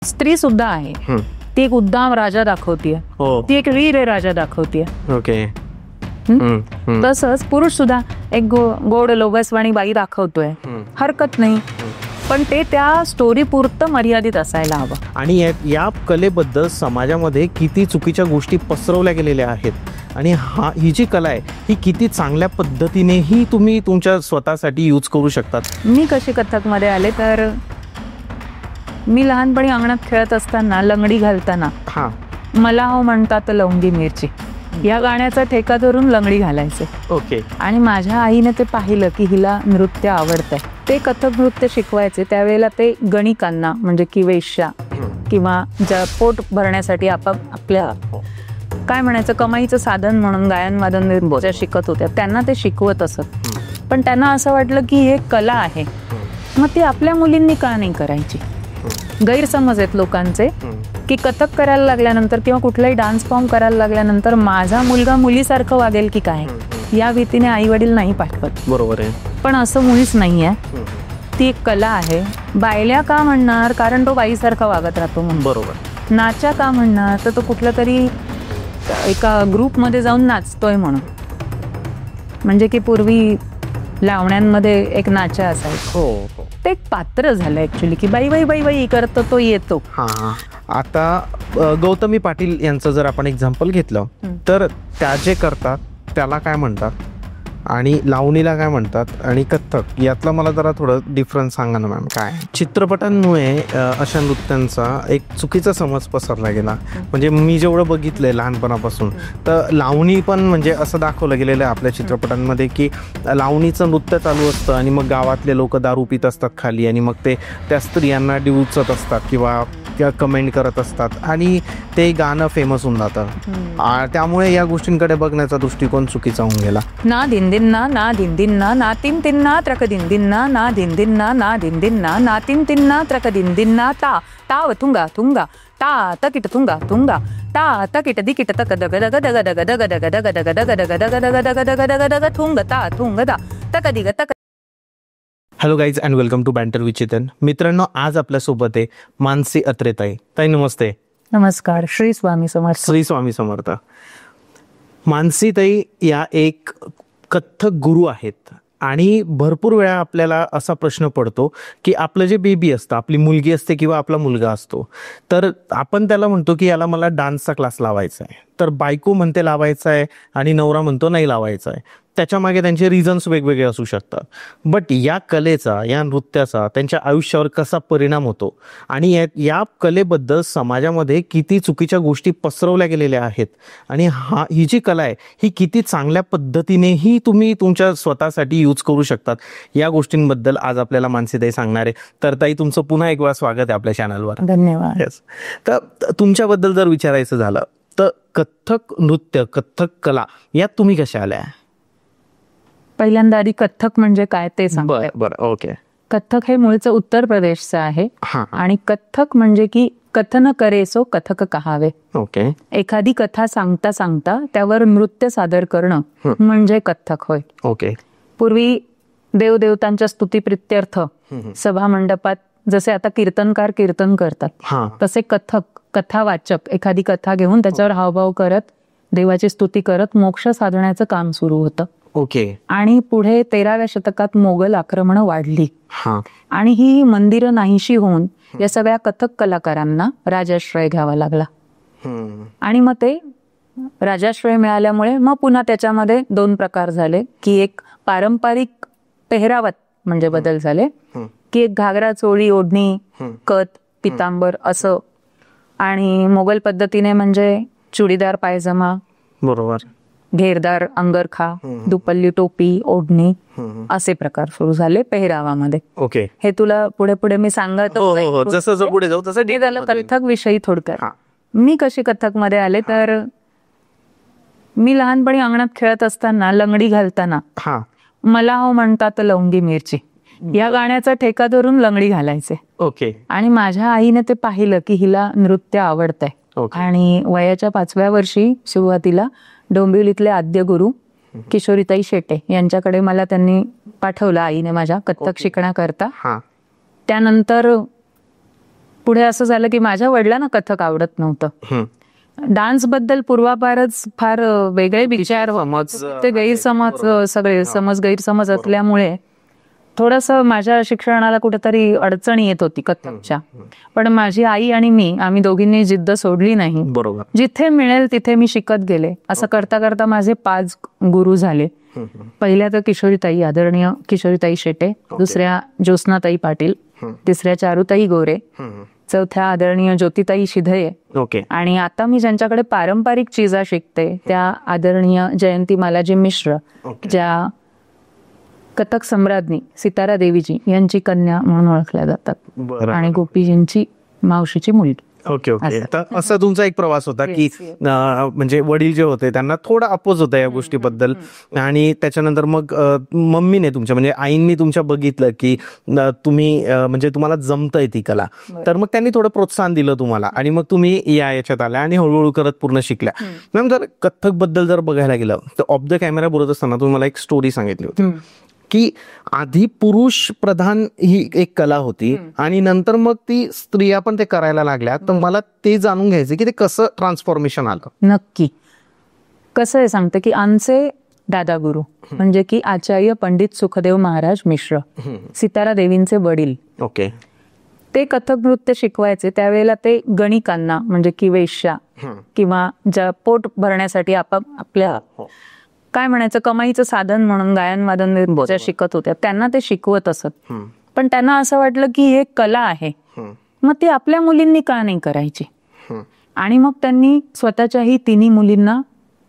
स्त्री सुद्धा आहे, ती एक उद्दाम राजा दाखवतीये, ती एक वीर राजा दाखवतीये. ओके. तसंच पुरुष सुद्धा एक गोड लोभसवाणी बाई दाखवतोय, हरकत नाही, पण ते त्या स्टोरी पुरतं मर्यादित असायला हवं. आणि या कलेबद्दल समाजामध्ये किती चुकीच्या गोष्टी पसरवल्या गेलेल्या आहेत आणि ही जी कला आहे ही किती चांगल्या पद्धतीनेही तुम्ही तुमच्या स्वतःसाठी यूज करू शकतात. मी कशी कथकमध्ये आले तर मी लहानपणी अंगणात खेळत असताना लंगडी घालताना मला हो म्हणतात लवंगी मिरची या गाण्याचा ठेका धरून लंगडी घालायचे. ओके. आणि माझ्या आईने ते पाहिलं की हिला नृत्य आवडतंय, ते कथक नृत्य शिकवायचे. त्यावेळेला ते गणिकांना म्हणजे की वेश्या किंवा ज्या पोट भरण्यासाठी आपल्या काय म्हणायचं कमाईचं साधन म्हणून गायन वादन नृत्य शिकत होत्या, त्यांना ते शिकवत असत. पण त्यांना असं वाटलं की हे कला आहे, मग ती आपल्या मुलींनी का नाही करायची. गैरसमज आहेत लोकांचे की कथक करायला लागल्यानंतर किंवा कुठलाही डान्स फॉर्म करायला लागल्यानंतर माझा मुलगा मुलीसारखं वागेल की काय, या भीतीने आई वडील नाही पाठवत. बरोबर आहे. पण असं मुळीच नाही आहे. ती एक कला आहे. बायल्या का म्हणणार, कारण तो बाईसारखा वागत राहतो म्हणून. बरोबर. नाचा का म्हणणार, तर तो कुठल्या तरी एका ग्रुपमध्ये जाऊन नाचतोय म्हणून. म्हणजे की पूर्वी लावण्यांमध्ये एक नाचा असायचा, हो, ते एक पात्र झालं ऍक्च्युली की बाई बाई बाई बाई करतो तो येतो. आता गौतमी पाटील यांचं जर आपण एक्झाम्पल घेतलं तर त्या जे करतात त्याला काय म्हणतात आणि लावणीला काय म्हणतात आणि कथ्थक यातला मला जरा थोडं डिफरन्स सांगा ना मॅम. काय चित्रपटांमुळे अशा नृत्यांचा एक चुकीचा समज पसरला गेला. म्हणजे मी जेवढं बघितलंय लहानपणापासून तर लावणी पण म्हणजे असं दाखवलं गेलेलं आहे आपल्या चित्रपटांमध्ये की लावणीचं नृत्य चालू असतं आणि मग गावातले लोक दारू पित असतात खाली आणि मग ते त्या स्त्रियांना डिवचत असतात किंवा कमेंट करत असतात आणि ते गाणं फेमस होऊन जातं. त्यामुळे या गोष्टींकडे बघण्याचा दृष्टिकोन चुकीचा होऊन गेला. ना दिनदिन्ना ना दिनदिन्ना ना तिम तिन्ना त्रक दिनदिन्ना ना दिनदिन्ना ना दिनदिन्ना ना तिम तिन्ना त्रक दिनदिन्ना ता ताव थुंगा थुंगा ता तकिट थुंगा थुंगा ता तकिट दिकिट तक दग दग दग दग दग दग दग दग दग दग दग दग दग दग दग दग दग थुंग ता थुंग दा तक दिग तक. Hello guys and welcome to banter with Chetan. मित्रांनो, आज आपल्यासोबत आहे मानसी अत्रे ताई. ताई नमस्ते. नमस्कार. श्री स्वामी समर्थ. श्री स्वामी समर्थ. मानसी ताई या एक कथ्थक गुरु आहेत आणि भरपूर वेळा आपल्याला असा प्रश्न पडतो की आपलं जे बेबी असतं, आपली मुलगी असते किंवा आपला मुलगा असतो, तर आपण त्याला म्हणतो की याला मला डान्सचा क्लास लावायचा आहे, तर बायको म्हणते लावायचा आहे आणि नवरा म्हणतो नाही लावायचा आहे. त्याच्या मागे त्यांचे रिझन्स वेगवेगळे असू शकतात. बट या कलेचा, या नृत्याचा त्यांच्या आयुष्यावर कसा परिणाम होतो आणि या कलेबद्दल समाजामध्ये किती चुकीच्या गोष्टी पसरवल्या गेलेल्या आहेत आणि ही जी कला आहे ही किती चांगल्या पद्धतीनेही तुम्ही तुमच्या स्वतःसाठी यूज करू शकतात, या गोष्टींबद्दल आज आपल्याला मानसीताई सांगणार आहे. तर ताई, तुमचं पुन्हा एक वेळा स्वागत आहे आपल्या चॅनलवर. धन्यवाद. येस. तर तुमच्याबद्दल जर विचारायचं झालं तर कथ्थक नृत्य, कथ्थक कला यात तुम्ही कशा आल्या? पहिल्यांदा आधी कथ्थक म्हणजे काय ते सांगते. बरं. ओके. कथ्थक हे मूळचं उत्तर प्रदेशचं आहे आणि कथ्थक म्हणजे की कथन करे सो कथक कहावे. ओके. एखादी कथा सांगता सांगता त्यावर नृत्य सादर करणं म्हणजे कथ्थक होय. ओके. पूर्वी देवदेवतांच्या स्तुतीप्रित्यर्थ सभा मंडपात जसे आता कीर्तनकार कीर्तन करतात, तसे कथावाचक एखादी कथा घेऊन त्याच्यावर हावभाव करत देवाची स्तुती करत मोक्ष साधण्याचं काम सुरू होतं. ओके. आणि पुढे 13व्या शतकात मोगल आक्रमण वाढली आणि ही मंदिरं नाहीशी होऊन या सगळ्या कथक कलाकारांना राजाश्रय घ्यावा लागला. आणि मग ते राजाश्रय मिळाल्यामुळे मग पुन्हा त्याच्यामध्ये 2 प्रकार झाले की एक पारंपरिक पेहरावात म्हणजे बदल झाले की एक घागरा चोळी ओढणी, कत, पितांबर असं, आणि मोगल पद्धतीने म्हणजे चुडीदार पायजमा, बरोबर, घेरदार अंगरखा, दुपल्ली टोपी, ओढणी असे प्रकार सुरू झाले पेहरावामध्ये. ओके. हे तुला पुढे पुढे मी सांगत जसं पुढे जाऊ तसं झालं. कथक विषयी थोडक्यात मी कशी कथक मध्ये आले तर मी लहानपणी अंगणात खेळत असताना लंगडी घालताना मला हो म्हणतात लवंगी मिरची या गाण्याचा ठेका धरून लंगडी घालायचे. ओके. आणि माझ्या आईने ते पाहिलं की हिला नृत्य आवडतंय आणि वयाच्या 5व्या वर्षी सुरुवातीला डोंबिवलीतले आद्य गुरु किशोरीताई शेटे यांच्याकडे मला त्यांनी पाठवलं, आईने माझ्या, कथ्थक शिकण्याकरता. त्यानंतर पुढे असं झालं की माझ्या वडिलांना कथक आवडत नव्हतं. डान्स बद्दल पूर्वापारच फार वेगळे विचार, ते गैरसमज, सगळे गैरसमज असल्यामुळे थोडस माझ्या शिक्षणाला कुठेतरी अडचणी येत होती कथकच्या. पण माझी आई आणि आम्ही दोघींनी जिद्द सोडली नाही. बरोबर. जिथे मिळेल तिथे मी शिकत गेले. असं करता करता माझे 5 गुरु झाले. पहिल्या तर किशोरीताई, आदरणीय किशोरीताई शेटे, दुसऱ्या ज्योत्स्नाताई पाटील, तिसऱ्या चारुताई गोरे, चौथ्या आदरणीय ज्योतिताई शिधये, आणि आता मी ज्यांच्याकडे पारंपरिक चिजा शिकते त्या आदरणीय जयंती मालाजी मिश्र, ज्या कथक सम्राज्ञी सितारा देवीजी यांची कन्या म्हणून ओळखल्या जातात, आणि गोपीजींची मावशीची मुलगी. ओके. तर असा तुमचा एक प्रवास होता की म्हणजे वडील जे होते त्यांना थोडा अपोज होता या गोष्टीबद्दल, आणि त्याच्यानंतर मग मम्मीने तुमच्या म्हणजे आईंनी तुमच्या बघितलं की तुम्ही म्हणजे तुम्हाला जमतंय ती कला, तर मग त्यांनी थोडं प्रोत्साहन दिलं तुम्हाला, आणि मग तुम्ही याच्यात आल्या आणि हळूहळू करत पूर्ण शिकल्या. मॅम, जर कथ्थक बद्दल जर बघायला गेलं तर ऑफ द कॅमेरा बोलत असताना तुम्ही मला एक स्टोरी सांगितली होती की आधी पुरुष प्रधान ही एक कला होती आणि नंतर मग ती स्त्रिया पण ते करायला लागल्या. तर मला ते जाणून घ्यायचं की ते कसं ट्रान्सफॉर्मेशन आलं. नक्की. कसं आहे सांगते की आमचे दादा गुरु म्हणजे की आचार्य पंडित सुखदेव महाराज मिश्र, सितारा देवींचे वडील, ते कथक नृत्य शिकवायचे. त्यावेळेला ते गणिकांना म्हणजे की वेश्या किंवा ज्या पोट भरण्यासाठी आपल्या काय म्हणायचं कमाईचं साधन म्हणून गायन वादन ज्या शिकत होत्या त्यांना ते शिकवत असत. पण त्यांना असं वाटलं की हे कला आहे, मग ती आपल्या मुलींनी का नाही करायची. आणि मग त्यांनी स्वतःच्याही 3 मुलींना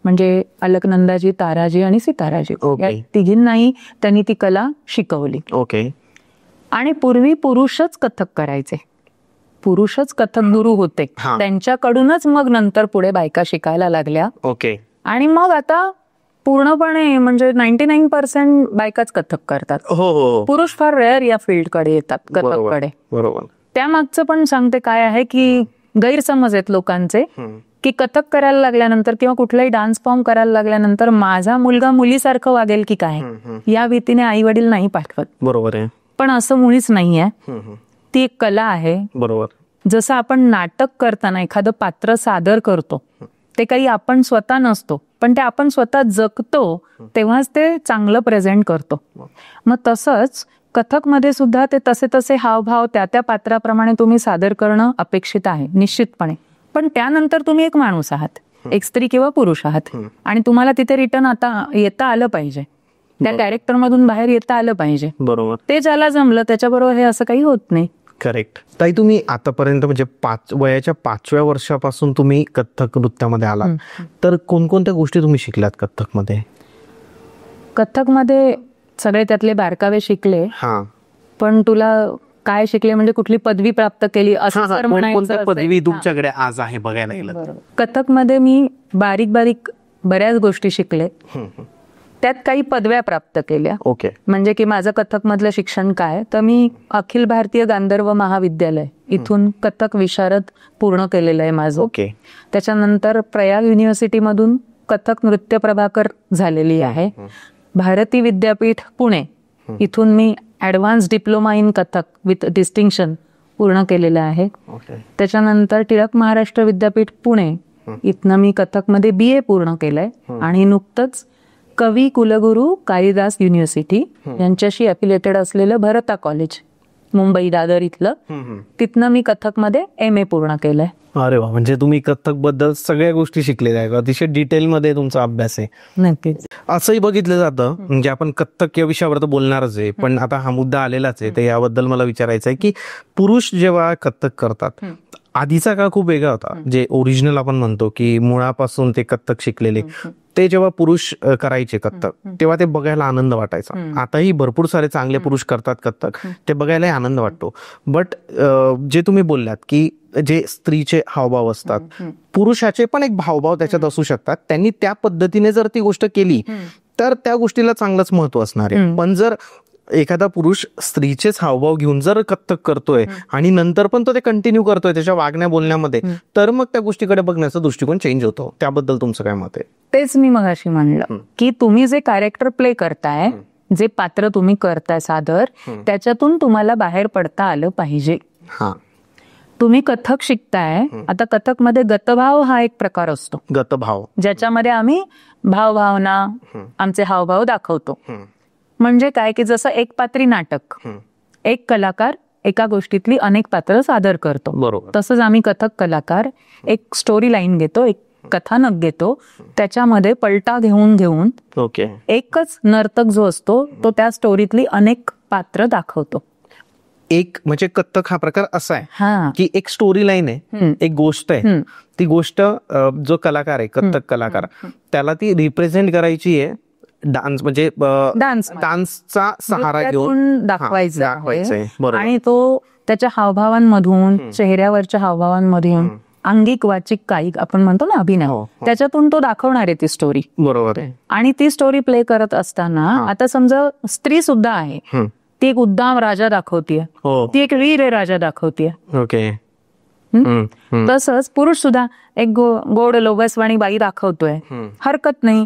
म्हणजे अलकनंदाजी, ताराजी आणि सिताराजी या तिघींनाही त्यांनी ती कला शिकवली. आणि पूर्वी पुरुषच कथक करायचे, पुरुषच कथक गुरु होते, त्यांच्याकडूनच मग नंतर पुढे बायका शिकायला लागल्या. आणि मग आता पूर्णपणे म्हणजे 99% बायकाच कथक करतात. पुरुष फार रेअर या फील्डकडे येतात, कथककडे. त्यामागचं पण सांगते काय आहे की गैरसमज आहेत लोकांचे की कथक करायला लागल्यानंतर किंवा कुठलाही डान्स फॉर्म करायला लागल्यानंतर माझा मुलगा मुलीसारखं वागेल की काय, या भीतीने आई वडील नाही पाठवत. बरोबर आहे. पण असं मुळीच नाहीये. ती एक कला आहे. बरोबर. जसं आपण नाटक करताना एखादं पात्र सादर करतो, ते काही आपण स्वतः नसतो, पण ते आपण स्वतः जगतो तेव्हाच ते चांगलं प्रेझेंट करतो. मग तसंच कथकमध्ये सुद्धा ते तसे हावभाव त्या पात्राप्रमाणे तुम्ही सादर करणं अपेक्षित आहे निश्चितपणे. पण त्यानंतर तुम्ही एक माणूस आहात, एक स्त्री किंवा पुरुष आहात, आणि तुम्हाला तिथे रिटर्न आता येता आलं पाहिजे, त्या कॅरेक्टर मधून बाहेर येता आलं पाहिजे. बरोबर. ते ज्याला जमलं त्याच्याबरोबर हे असं काही होत नाही. करेक्ट. ताई, तुम्ही आतापर्यंत म्हणजे वयाच्या 5व्या वर्षापासून तुम्ही कथक नृत्यामध्ये आलात, तर कोणकोणत्या गोष्टी तुम्ही शिकल्यात कथकमध्ये? कथकमध्ये सगळे त्यातले बारकावे शिकले. पण तुला काय शिकले म्हणजे कुठली पदवी प्राप्त केली असं कोणत्या पदवी तुमच्याकडे आज आहे बघायला गेलं? कथकमध्ये मी बारीक बऱ्याच गोष्टी शिकले, त्यात काही पदव्या प्राप्त केल्या. म्हणजे की माझं कथक मधलं शिक्षण काय, तर मी अखिल भारतीय गांधर्व महाविद्यालय इथून कथक विशारद पूर्ण केलेलं आहे माझं. त्याच्यानंतर प्रयाग युनिव्हर्सिटी मधून कथक नृत्य प्रभाकर झालेली आहे. भारती विद्यापीठ पुणे इथून मी advance diploma in Kathak with distinction पूर्ण केलेलं आहे. त्याच्यानंतर टिळक महाराष्ट्र विद्यापीठ पुणे इथनं मी कथकमध्ये BA पूर्ण केलंय. आणि नुकतंच कवी कुलगुरू कालिदास युनिव्हर्सिटी यांच्याशी अफिलिएटेड असलेलं भरता कॉलेज मुंबई दादर इथलं, तिथनं मी कथकमध्ये MA पूर्ण केलंय. अरे वा, म्हणजे तुम्ही कथक बद्दल सगळ्या गोष्टी शिकलेल्या आहे, अतिशय डिटेलमध्ये तुमचा अभ्यास आहे. नक्कीच. असंही बघितलं जातं, म्हणजे आपण कथक या विषयावर तर बोलणारच आहे, पण आता हा मुद्दा आलेलाच आहे, तर याबद्दल मला विचारायचं आहे की पुरुष जेव्हा कथक करतात, आधीचा काळ खूप वेगळा होता, जे ओरिजिनल आपण म्हणतो की मुळापासून ते कथक शिकलेले, ते जेव्हा पुरुष करायचे कथक तेव्हा ते बघायला आनंद वाटायचा. आताही भरपूर सारे चांगले पुरुष करतात कथक, ते बघायला आनंद वाटतो. बट जे तुम्ही बोललात की जे स्त्रीचे हावभाव असतात, पुरुषाचे पण एक भावभाव त्याच्यात असू शकतात, त्यांनी त्या पद्धतीने जर ती गोष्ट केली तर त्या गोष्टीला चांगलंच महत्व असणार आहे. पण जर एखादा पुरुष स्त्रीचेच हावभाव घेऊन जर कथक करतोय आणि नंतर पण तो ते कंटिन्यू करतोय त्याच्या वागण्या बोलण्यामध्ये, तर मग त्या गोष्टीकडे बघण्याचा दृष्टिकोन चेंज होतो. त्याबद्दल तुमचं काय मत आहे? तेच मी मगाशी म्हणलं की तुम्ही जे कॅरेक्टर प्ले करताय, जे पात्र तुम्ही करताय सादर, त्याच्यातून तुम्हाला बाहेर पडता आलं पाहिजे. तुम्ही कथक शिकताय, आता कथक मध्ये गतभाव हा एक प्रकार असतो, गतभाव, ज्याच्यामध्ये आम्ही भावभावना, आमचे हावभाव दाखवतो. म्हणजे काय की जसं एक पात्री नाटक, एक कलाकार एका गोष्टीतली अनेक पात्र सादर करतो, बरोबर. तसंच आम्ही कथक कलाकार एक स्टोरी लाईन घेतो, एक कथानक घेतो, त्याच्यामध्ये पलटा घेऊन घेऊन ओके, एकच नर्तक जो असतो तो त्या स्टोरीतली अनेक पात्र दाखवतो. एक म्हणजे कथ्थक हा प्रकार असा आहे हा, की एक स्टोरी लाईन आहे, एक गोष्ट आहे, ती गोष्ट जो कलाकार आहे कथ्थक कलाकार त्याला ती रिप्रेझेंट करायची आहे डान्स म्हणजे डान्सचा सहारा घेऊन दाखवायचं दाखवायचंय. बरोबर. आणि तो त्याच्या हावभावांमधून, चेहऱ्यावरच्या हावभावांमधून, अंगिक वाचिक कायिक आपण म्हणतो ना अभिनय, त्याच्यातून तो दाखवणार आहे ती स्टोरी. बरोबर आहे. आणि ती स्टोरी प्ले करत असताना आता समजा स्त्री सुद्धा आहे, ती एक उद्दाम राजा दाखवतीये, ती एक वीर राजा दाखवतीये. ओके. तसंच पुरुष सुद्धा एक गोड लोभसवाणी बाई दाखवतोय, हरकत नाही,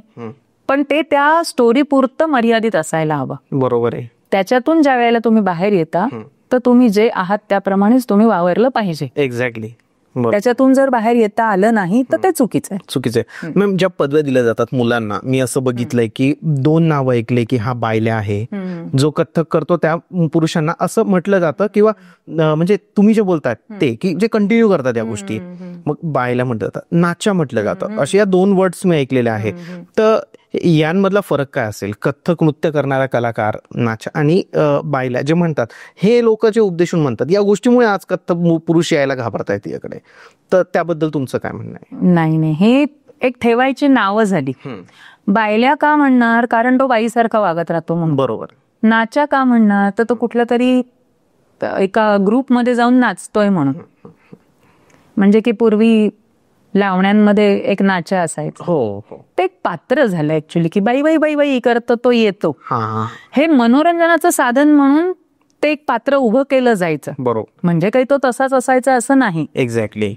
पण ते त्या स्टोरी पुरतं मर्यादित असायला हवं. बरोबर आहे. त्याच्यातून ज्या वेळेला तुम्ही बाहेर येता तर तुम्ही जे आहात त्याप्रमाणेच तुम्ही वावरलं पाहिजे. एक्झॅक्टली. त्याच्यातून जर बाहेर येता आलं नाही तर ते चुकीचं आहे. चुकीचं आहे. मॅम, ज्या पदव्या दिल्या जातात मुलांना, मी असं बघितलंय की 2 नावं ऐकले की हा बायल्या आहे, जो कथ्थक करतो त्या पुरुषांना असं म्हटलं जातं, किंवा म्हणजे तुम्ही जे बोलताय ते की जे कंटिन्यू करतात या गोष्टी, मग बायल्या म्हटलं जातं, नाच्या म्हटलं जातं, असे या 2 वर्ड्स मी ऐकलेले आहे. तर यांमधला फरक काय असेल? कथ्थक नृत्य करणारा कलाकार, नाच आणि बायला जे म्हणतात, हे लोक जे उपदेशून म्हणतात, या गोष्टीमुळे आज कथ्थक पुरुष यायला घाबरतायत याकडे, तर त्याबद्दल तुमचं काय म्हणणं आहे? नाही, हे एक ठेवायची नावं झाली. बायल्या का म्हणणार? कारण तो बाईसारखा वागत राहतो म्हणून. बरोबर. नाचा का म्हणणार? तर तो कुठल्या तरी एका ग्रुपमध्ये जाऊन नाचतोय म्हणून. म्हणजे की पूर्वी लावण्यांमध्ये एक नाचा असायचा, ते एक पात्र झालं ऍक्च्युली, की बाई बाई बाई बाई करतो तो येतो, हे मनोरंजनाचं साधन म्हणून ते एक पात्र उभं केलं जायचं. बरोबर. म्हणजे काही तो तसाच असायचा असं नाही. एक्झॅक्टली.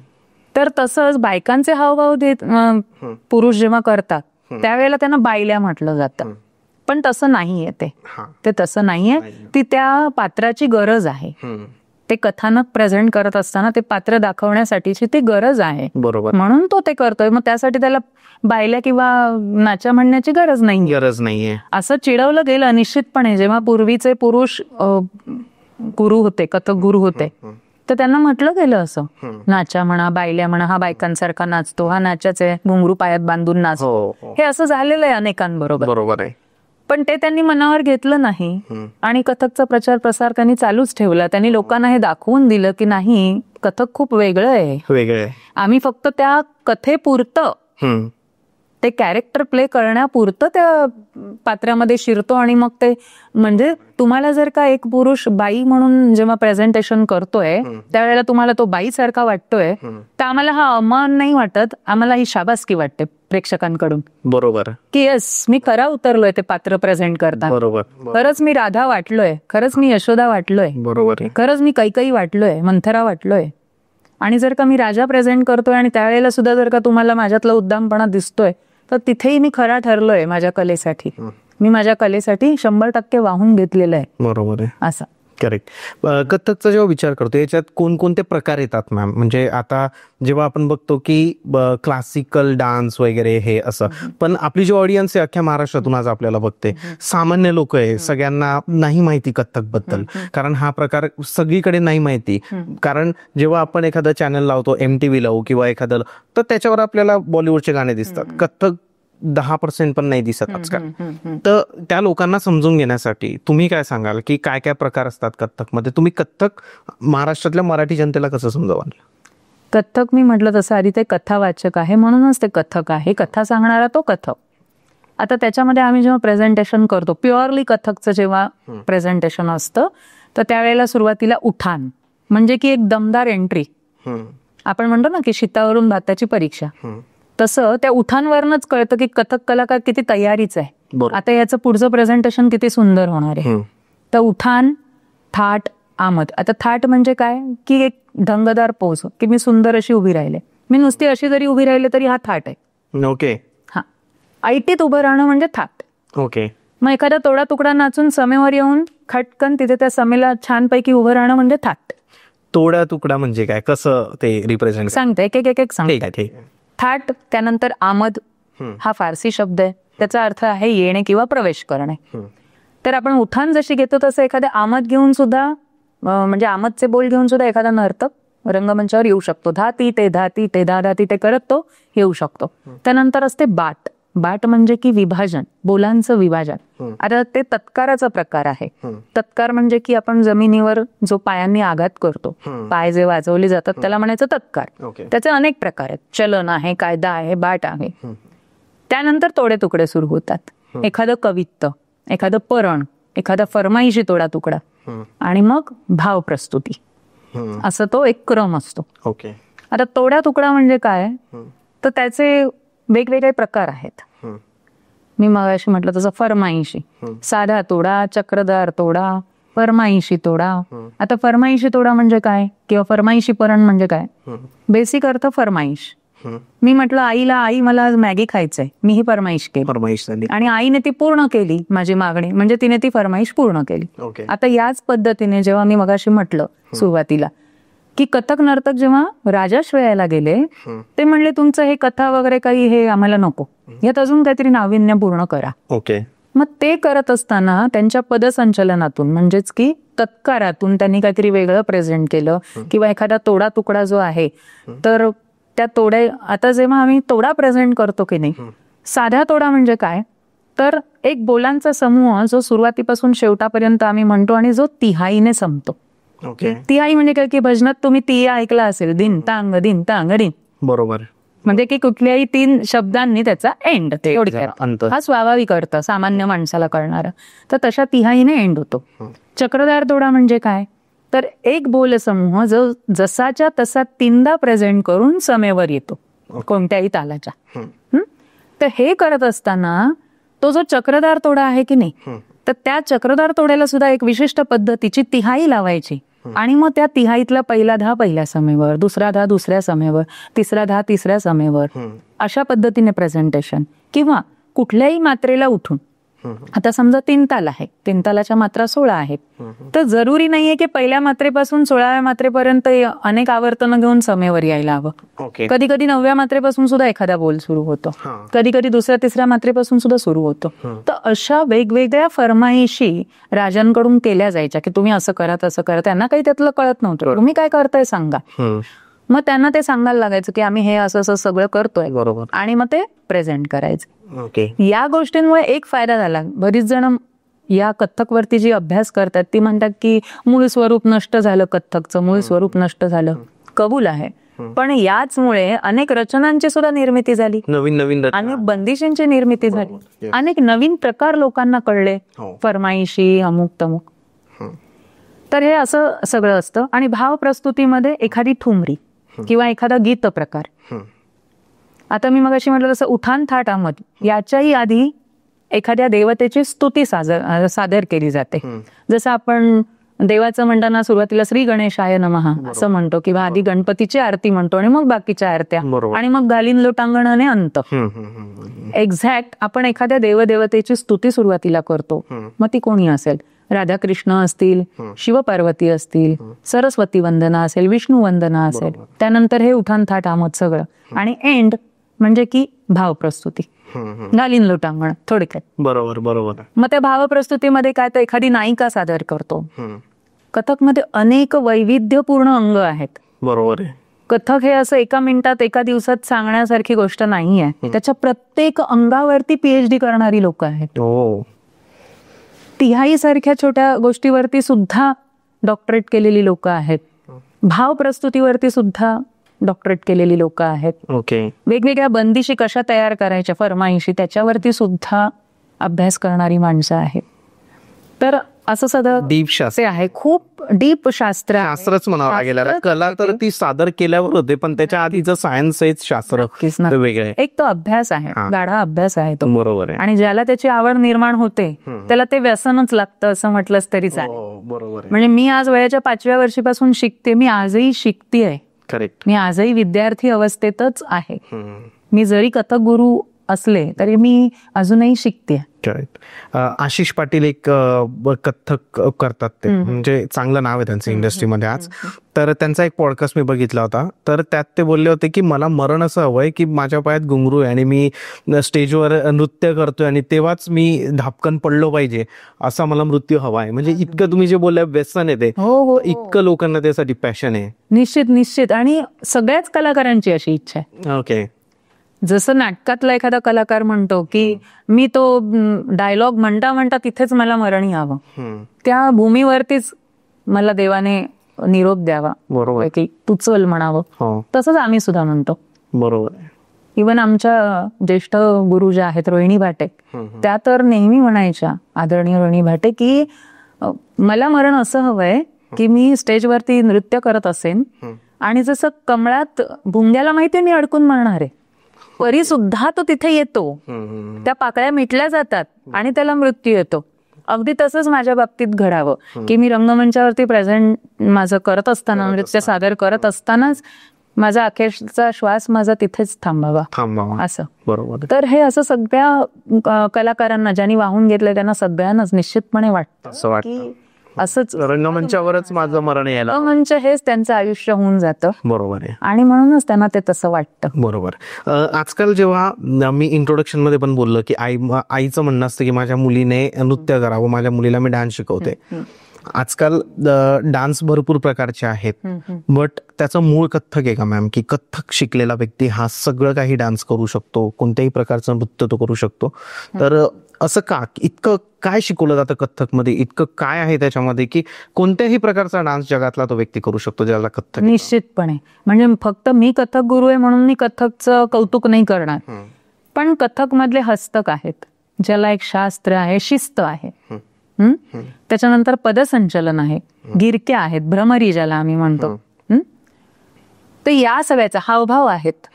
तर तसंच बायकांचे हावभाव देत पुरुष जेव्हा करतात त्यावेळेला त्यांना बायल्या म्हटलं जातं, पण तसं नाहीये. ते तसं नाहीये. ती त्या पात्राची गरज आहे. ते कथानक प्रेझेंट करत असताना ते पात्र दाखवण्यासाठीची ती गरज आहे. बरोबर. म्हणून तो ते करतोय. मग त्यासाठी त्याला बायल्या किंवा नाचा म्हणण्याची गरज नाहीये असं चिडवलं गेलं निश्चितपणे. जेव्हा पूर्वीचे पुरुष गुरु होते, कथक गुरु होते, तर त्यांना म्हटलं गेलं असं, नाचा म्हणा, बायल्या म्हणा, हा बायकांसारखा नाचतो, हा नाचाचे घुंगरू पायात बांधून नाचतो, हे असं झालेलं आहे अनेकांबरोबर. बरोबर आहे. पण ते त्यांनी मनावर घेतलं नाही आणि कथकचा प्रचार प्रसार त्यांनी चालूच ठेवला. त्यांनी लोकांना हे दाखवून दिलं की नाही, कथक खूप वेगळं आहे. आम्ही फक्त त्या कथेपुरतं, ते कॅरेक्टर प्ले करण्यापुरतं त्या पात्रामध्ये शिरतो. आणि मग ते म्हणजे तुम्हाला जर का एक पुरुष बाई म्हणून जेव्हा प्रेझेंटेशन करतोय त्यावेळेला तुम्हाला तो बाईसारखा वाटतोय, तर आम्हाला हा अमान नाही वाटत, आम्हाला ही शाबासकी वाटते प्रेक्षकांकडून. बरोबर. की येस, मी खरा उतरलोय ते पात्र प्रेझेंट करता. बरोबर. खरंच मी राधा वाटलोय, खरंच मी यशोदा वाटलोय, बरोबर, खरंच मी कैकई वाटलोय, मंथरा वाटलोय. आणि जर का मी राजा प्रेझेंट करतोय आणि त्यावेळेला सुद्धा जर का तुम्हाला माझ्यातला उद्दामपणा दिसतोय, तर तिथेही मी खरा ठरलोय माझ्या कलेसाठी. मी माझ्या कलेसाठी 100% वाहून घेतलेलं आहे. बरोबर आहे. असं. करेक्ट. कथकचा जेव्हा विचार करतो याच्यात कोणकोणते प्रकार येतात मॅम? म्हणजे आता जेव्हा आपण बघतो की क्लासिकल डान्स वगैरे हे असं, पण आपली जी ऑडियन्स आहे अख्ख्या महाराष्ट्रातून आज आपल्याला बघते, सामान्य लोक आहे, सगळ्यांना नाही माहिती कथक बद्दल, कारण हा प्रकार सगळीकडे नाही माहिती. कारण जेव्हा आपण एखादा चॅनल लावतो, MTV लावू किंवा एखादं, तर त्याच्यावर आपल्याला बॉलिवूडचे गाणे दिसतात, कथक 10% पण नाही दिसत आजकाल. तर त्या लोकांना समजून घेण्यासाठी तुम्ही काय सांगाल की काय काय प्रकार असतात कथकमध्ये? तुम्ही कथक महाराष्ट्रातल्या मराठी जनतेला कसं समजावाल? कथक मी म्हटलं तसं आधी ते कथावाचक आहे, म्हणूनच ते कथक आहे. कथा सांगणारा तो कथक. आता त्याच्यामध्ये आम्ही जेव्हा प्रेझेंटेशन करतो, प्युअरली कथकचं जेव्हा प्रेझेंटेशन असतं, तर त्यावेळेला सुरुवातीला उठाण, म्हणजे की एक दमदार एंट्री. आपण म्हणतो ना की शीतावरून भाताची परीक्षा, तसं त्या उठांवरनच कळतं की कथक कलाकार किती तयारीच आहे, आता याचं पुढचं प्रेझेंटेशन किती सुंदर होणार आहे. तर उठाण, थाट, आमद. आता थाट म्हणजे काय की एक ढंगदार पोज, की मी सुंदर अशी उभी राहिले, मी नुसती अशी जरी उभी राहिले तरी हा थाट आहे. ओके. हा, ऐटीत उभं राहणं म्हणजे थाट. ओके. मग एखादा तोडा तुकडा नाचून समेवर येऊन खटकन तिथे त्या समेला छानपैकी उभं राहणं म्हणजे थाट. तोडा तुकडा म्हणजे काय, कसं ते रिप्रेझेंट सांगते एक एक एक एक सांगते. ठीक आहे ठीक आहे. थाट, त्यानंतर आमद हा फारसी शब्द आहे, त्याचा अर्थ आहे येणे किंवा प्रवेश करणे. तर आपण उठाण जशी घेतो तसं एखाद्या आमद घेऊन सुद्धा म्हणजे आमदचे बोल घेऊन सुद्धा एखादा नर्तक रंगमंचावर येऊ शकतो. धाती ते धाती ते धाती ते करत तो येऊ शकतो. त्यानंतर असते बाट. बाट म्हणजे की विभाजन, बोलांचं विभाजन. आता ते तत्काराचा प्रकार आहे. तत्कार म्हणजे की आपण जमिनीवर जो पायांनी आघात करतो, पाय जे वाजवले जातात त्याला म्हणायचं तत्कार. त्याचे अनेक प्रकार आहेत. चलन आहे, कायदा आहे, बाट आहे. त्यानंतर तोडे तुकडे सुरू होतात. एखादं कवित्त, एखादं परण, एखादा फरमाईशी तोडा तुकडा आणि मग भाव प्रस्तुती, असं तो एक क्रम असतो. आता तोडा तुकडा म्हणजे काय, तर त्याचे वेगवेगळे प्रकार आहेत. मी मगाशी म्हटलं तसं फरमाईशी, साधा तोडा, चक्रधार तोडा, फरमाईशी तोडा. आता फरमाईशी तोडा म्हणजे काय किंवा फरमाईशी परण म्हणजे काय, बेसिक अर्थ फरमाईश. मी म्हटलं आईला, आई मला आज मॅगी खायचंय, मी ही फरमाईश केली आणि आईने ती पूर्ण केली माझी मागणी, म्हणजे तिने ती फरमाईश पूर्ण केली. आता याच पद्धतीने जेव्हा मी मगाशी म्हटलं सुरुवातीला की कथक नर्तक जेव्हा राजाश्रयाला गेले, ते म्हणले तुमचं हे कथा वगैरे काही हे आम्हाला नको, यात अजून काहीतरी नाविन्य पूर्ण करा. मग ते करत असताना त्यांच्या पदसंचलनातून म्हणजेच की तत्कारातून त्यांनी काहीतरी वेगळं प्रेझेंट केलं किंवा एखादा तोडा तुकडा जो आहे, तर त्या तोड्या, आता जेव्हा आम्ही तोडा प्रेझेंट करतो की नाही, साधा तोडा म्हणजे काय, तर एक बोलांचा समूह जो सुरुवातीपासून शेवटापर्यंत आम्ही म्हणतो आणि जो तिहाईने संपतो. तिहाई म्हणजे काय की भजनात तुम्ही तिया ऐकला असेल, दिन तांग दिन तांग दिन, बरोबर, म्हणजे की कुठल्याही 3 शब्दांनी त्याचा एंड, हा स्वाभाविक अर्थ सामान्य माणसाला कळणारा, तर तशा तिहाईने एंड होतो. चक्रधार तोडा म्हणजे काय, तर एक बोल समूह जो जसाच्या तसा 3दा प्रेझेंट करून समेवर येतो कोणत्याही तालाच्या. तर हे करत असताना तो जो चक्रधार तोडा आहे की नाही, तर त्या चक्रधार तोड्याला सुद्धा एक विशिष्ट पद्धतीची तिहाई लावायची आणि मग त्या तिहाईतला पहिला धा पहिल्या समेवर, दुसरा धा दुसऱ्या समेवर, तिसरा धा तिसऱ्या समेवर, अशा पद्धतीने प्रेझेंटेशन. किंवा कुठल्याही मात्रेला उठून, आता समजा 3 ताल आहे, 3 तालाच्या मात्रा 16 आहेत, तर जरुरी नाहीये की पहिल्या मात्रेपासून 16व्या मात्रेपर्यंत अनेक आवर्तन घेऊन समेवर यायला हवं. कधी कधी 9व्या मात्रेपासून सुद्धा एखादा बोल सुरू होतो, कधी कधी दुसऱ्या तिसऱ्या मात्रेपासून सुद्धा सुरू होतो. तर अशा वेगवेगळ्या फरमाईशी राजांकडून केल्या जायच्या की तुम्ही असं करा तसं करा. त्यांना काही त्यातलं कळत नव्हतं, तुम्ही काय करताय सांगा. मग त्यांना ते सांगायला लागायचं की आम्ही हे असं असं सगळं करतोय, बरोबर, आणि मग ते प्रेझेंट करायचं. या गोष्टींमुळे एक फायदा झाला. बरीच जण या कथ्थकवरती जी अभ्यास करतात ती म्हणतात की मूळ स्वरूप नष्ट झालं, कथ्थकचं मूळ स्वरूप नष्ट झालं. कबूल आहे, पण याचमुळे अनेक रचनांची सुद्धा निर्मिती झाली, नवीन नवीन अनेक बंदिशींची निर्मिती झाली, अनेक नवीन प्रकार लोकांना कळले, फरमाईशी, अमुक तमुक. तर हे असं सगळं असतं. आणि भाव प्रस्तुतीमध्ये एखादी ठुमरी किंवा एखादा गीत प्रकार, आता मी मगाशी म्हटलं तसं उठाण थाट आमद, याच्याही आधी एखाद्या देवतेची स्तुती सादर केली जाते. जसं आपण देवाचं म्हणताना सुरुवातीला श्री गणेशाय नमः असं म्हणतो किंवा आधी गणपतीची आरती म्हणतो आणि मग बाकीच्या आरत्या आणि मग गालीन लोटांगणाने अंत. एक्झॅक्ट आपण एखाद्या देवदेवतेची स्तुती सुरुवातीला करतो, मग ती कोणी असेल, राधाकृष्ण असतील, शिवपार्वती असतील, सरस्वती वंदना असेल, विष्णू वंदना असेल, त्यानंतर हे उठाण थाट आमद सगळं, आणि एंड म्हणजे की भाव प्रस्तुती, गालीन लोटांगण थोडक्यात. बरोबर बरोबर. मग त्या भाव प्रस्तुतीमध्ये काय, तर एखादी नायिका सादर करतो. कथकमध्ये अनेक वैविध्यपूर्ण अंग आहेत, बरोबर आहे. कथक हे असं एका मिनिटात एका दिवसात सांगण्यासारखी गोष्ट नाही आहे. त्याच्या प्रत्येक अंगावरती PhD करणारी लोक आहेत. तिहाई सारख्या छोट्या गोष्टीवरती सुद्धा डॉक्टरेट केलेली लोक आहेत. भाव प्रस्तुतीवरती सुद्धा डॉक्टरेट केलेली लोक आहेत. वेगवेगळ्या बंदिशी कशा तयार करायच्या, फरमाईशी, त्याच्यावरती सुद्धा अभ्यास करणारी माणसं आहेत. तर असं सगळं डीप शास्त्र आहे, खूप डीप शास्त्रच म्हणावं लागेल. कला तर ती सादर केल्यावर होते, पण त्याच्या आधीचं सायन्स शास्त्र वेगळं, एक तो अभ्यास आहे, गाढा अभ्यास आहे तो, बरोबर आहे. आणि ज्याला त्याची आवड निर्माण होते त्याला ते व्यसनच लागतं असं म्हटलंच तरी चालेल, बरोबर. म्हणजे मी आज वयाच्या 5व्या वर्षीपासून शिकते, मी आजही शिकतेय, करेक्ट. मी आजही विद्यार्थी अवस्थेतच आहे. मी जरी कथक गुरु असले तरी मी अजूनही शिकते. आशिष पाटील एक कथ्थक करतात, ते म्हणजे चांगलं नाव आहे त्यांचं इंडस्ट्रीमध्ये आज. तर त्यांचा एक पॉडकास्ट मी बघितला होता, तर त्यात ते बोलले होते की मला मरण असं हवंय की माझ्या पायात घुंगरू आहे आणि मी स्टेजवर नृत्य करतोय आणि तेव्हाच मी धापकन पडलो पाहिजे, असा मला मृत्यू हवा आहे. म्हणजे इतकं तुम्ही जे बोलल्या व्यसन आहे ते, इतकं लोकांना त्यासाठी पॅशन आहे. निश्चित. आणि सगळ्याच कलाकारांची अशी इच्छा आहे. ओके. जसं नाटकातला एखादा कलाकार म्हणतो की मी तो डायलॉग म्हणता तिथेच मला मरण यावं, त्या भूमीवरतीच मला देवाने निरोप द्यावा, बरोबर, की तू चल म्हणावं. तसंच आम्ही सुद्धा म्हणतो. बरोबर. इव्हन आमच्या ज्येष्ठ गुरु ज्या आहेत रोहिणी भाटे, त्या तर नेहमी म्हणायच्या, आदरणीय रोहिणी भाटे, की मला मरण असं हवंय की मी स्टेजवरती नृत्य करत असेन आणि जसं कमळात भुंग्याला माहितीये मी अडकून मरणार आहे, परी सुद्धा तो तिथे येतो, त्या पाकळ्या मिटल्या जातात आणि त्याला मृत्यू येतो. अगदी तसंच माझ्या बाबतीत घडावं की मी रंगमंचावरती प्रेझेंट माझं करत असताना, नृत्य सादर करत असतानाच माझा अखेरचा श्वास माझा तिथेच थांबावा असं. बरोबर. तर हे असं सगळ्या कलाकारांना, ज्यांनी वाहून घेतलंय त्यांना सगळ्यांनाच निश्चितपणे वाटतं की असंच रंगमंचावरच माझं मरण यायला, रंगमंच हेच त्यांचं आयुष्य होऊन जातं. बरोबर आहे. आणि म्हणूनच त्यांना ते तसं वाटतं. बरोबर. आजकाल जेव्हा मी इंट्रोडक्शन मध्ये पण बोललो की आईचं म्हणणं असतं की माझ्या मुलीने नृत्य करावं, माझ्या मुलीला मी डान्स शिकवते. आजकाल डान्स भरपूर प्रकारचे आहेत, बट त्याचं मूळ कथ्थक आहे का मॅम, की कथ्थक शिकलेला व्यक्ती हा सगळं काही डान्स करू शकतो, कोणत्याही प्रकारचं नृत्य तो करू शकतो? तर असं का, इतकं काय शिकवलं जातं कथ्थक मध्ये, इतकं काय आहे त्याच्यामध्ये की कोणत्याही प्रकारचा डान्स जगातला तो व्यक्ती करू शकतो ज्याला कथ्थक? निश्चितपणे. म्हणजे फक्त मी कथक गुरु आहे म्हणून मी कथकचं कौतुक नाही करणार, पण कथक मधले हस्तक आहेत, ज्याला एक शास्त्र आहे, शिस्त आहे, त्याच्यानंतर पदसंचलन आहे, गिरक्या आहेत, भ्रमरी ज्याला आम्ही म्हणतो, तर या सगळ्याचा हावभाव आहेत.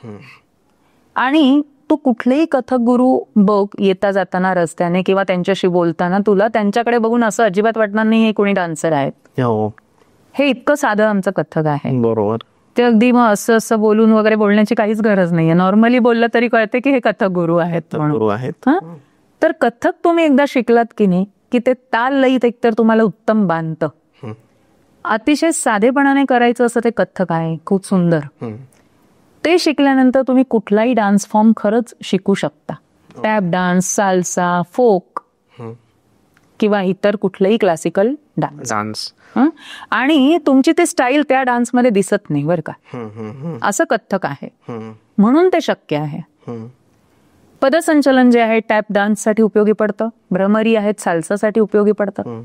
आणि तू कुठलेही कथक गुरु बघ, येता जाताना रस्त्याने किंवा त्यांच्याशी बोलताना तुला त्यांच्याकडे बघून असं अजिबात वाटणार नाही हे कोणी डान्सर आहेत. हे इतकं साधं आमचं कथक आहे. बरोबर. ते अगदी मग असं बोलून वगैरे बोलण्याची काहीच गरज नाहीये. नॉर्मली बोललं तरी कळते की हे कथक गुरु आहेत म्हणून. तर कथक तुम्ही एकदा शिकलात की नाही की ते ताल लयीत एकतर तुम्हाला उत्तम बांधतं. अतिशय साधेपणाने करायचं असं ते कथक आहे, खूप सुंदर. ते शिकल्यानंतर तुम्ही कुठलाही डान्स फॉर्म खरंच शिकू शकता. टॅप डान्स, साल्सा, फोक किंवा इतर कुठलंही क्लासिकल डान्स. आणि तुमची ते स्टाईल त्या डान्समध्ये दिसत नाही बरं का, असं कथ्थक आहे, म्हणून ते शक्य आहे. पदसंचलन जे आहे टॅप डान्ससाठी उपयोगी पडतं, भ्रमरी आहेत साल्सासाठी उपयोगी पडतं.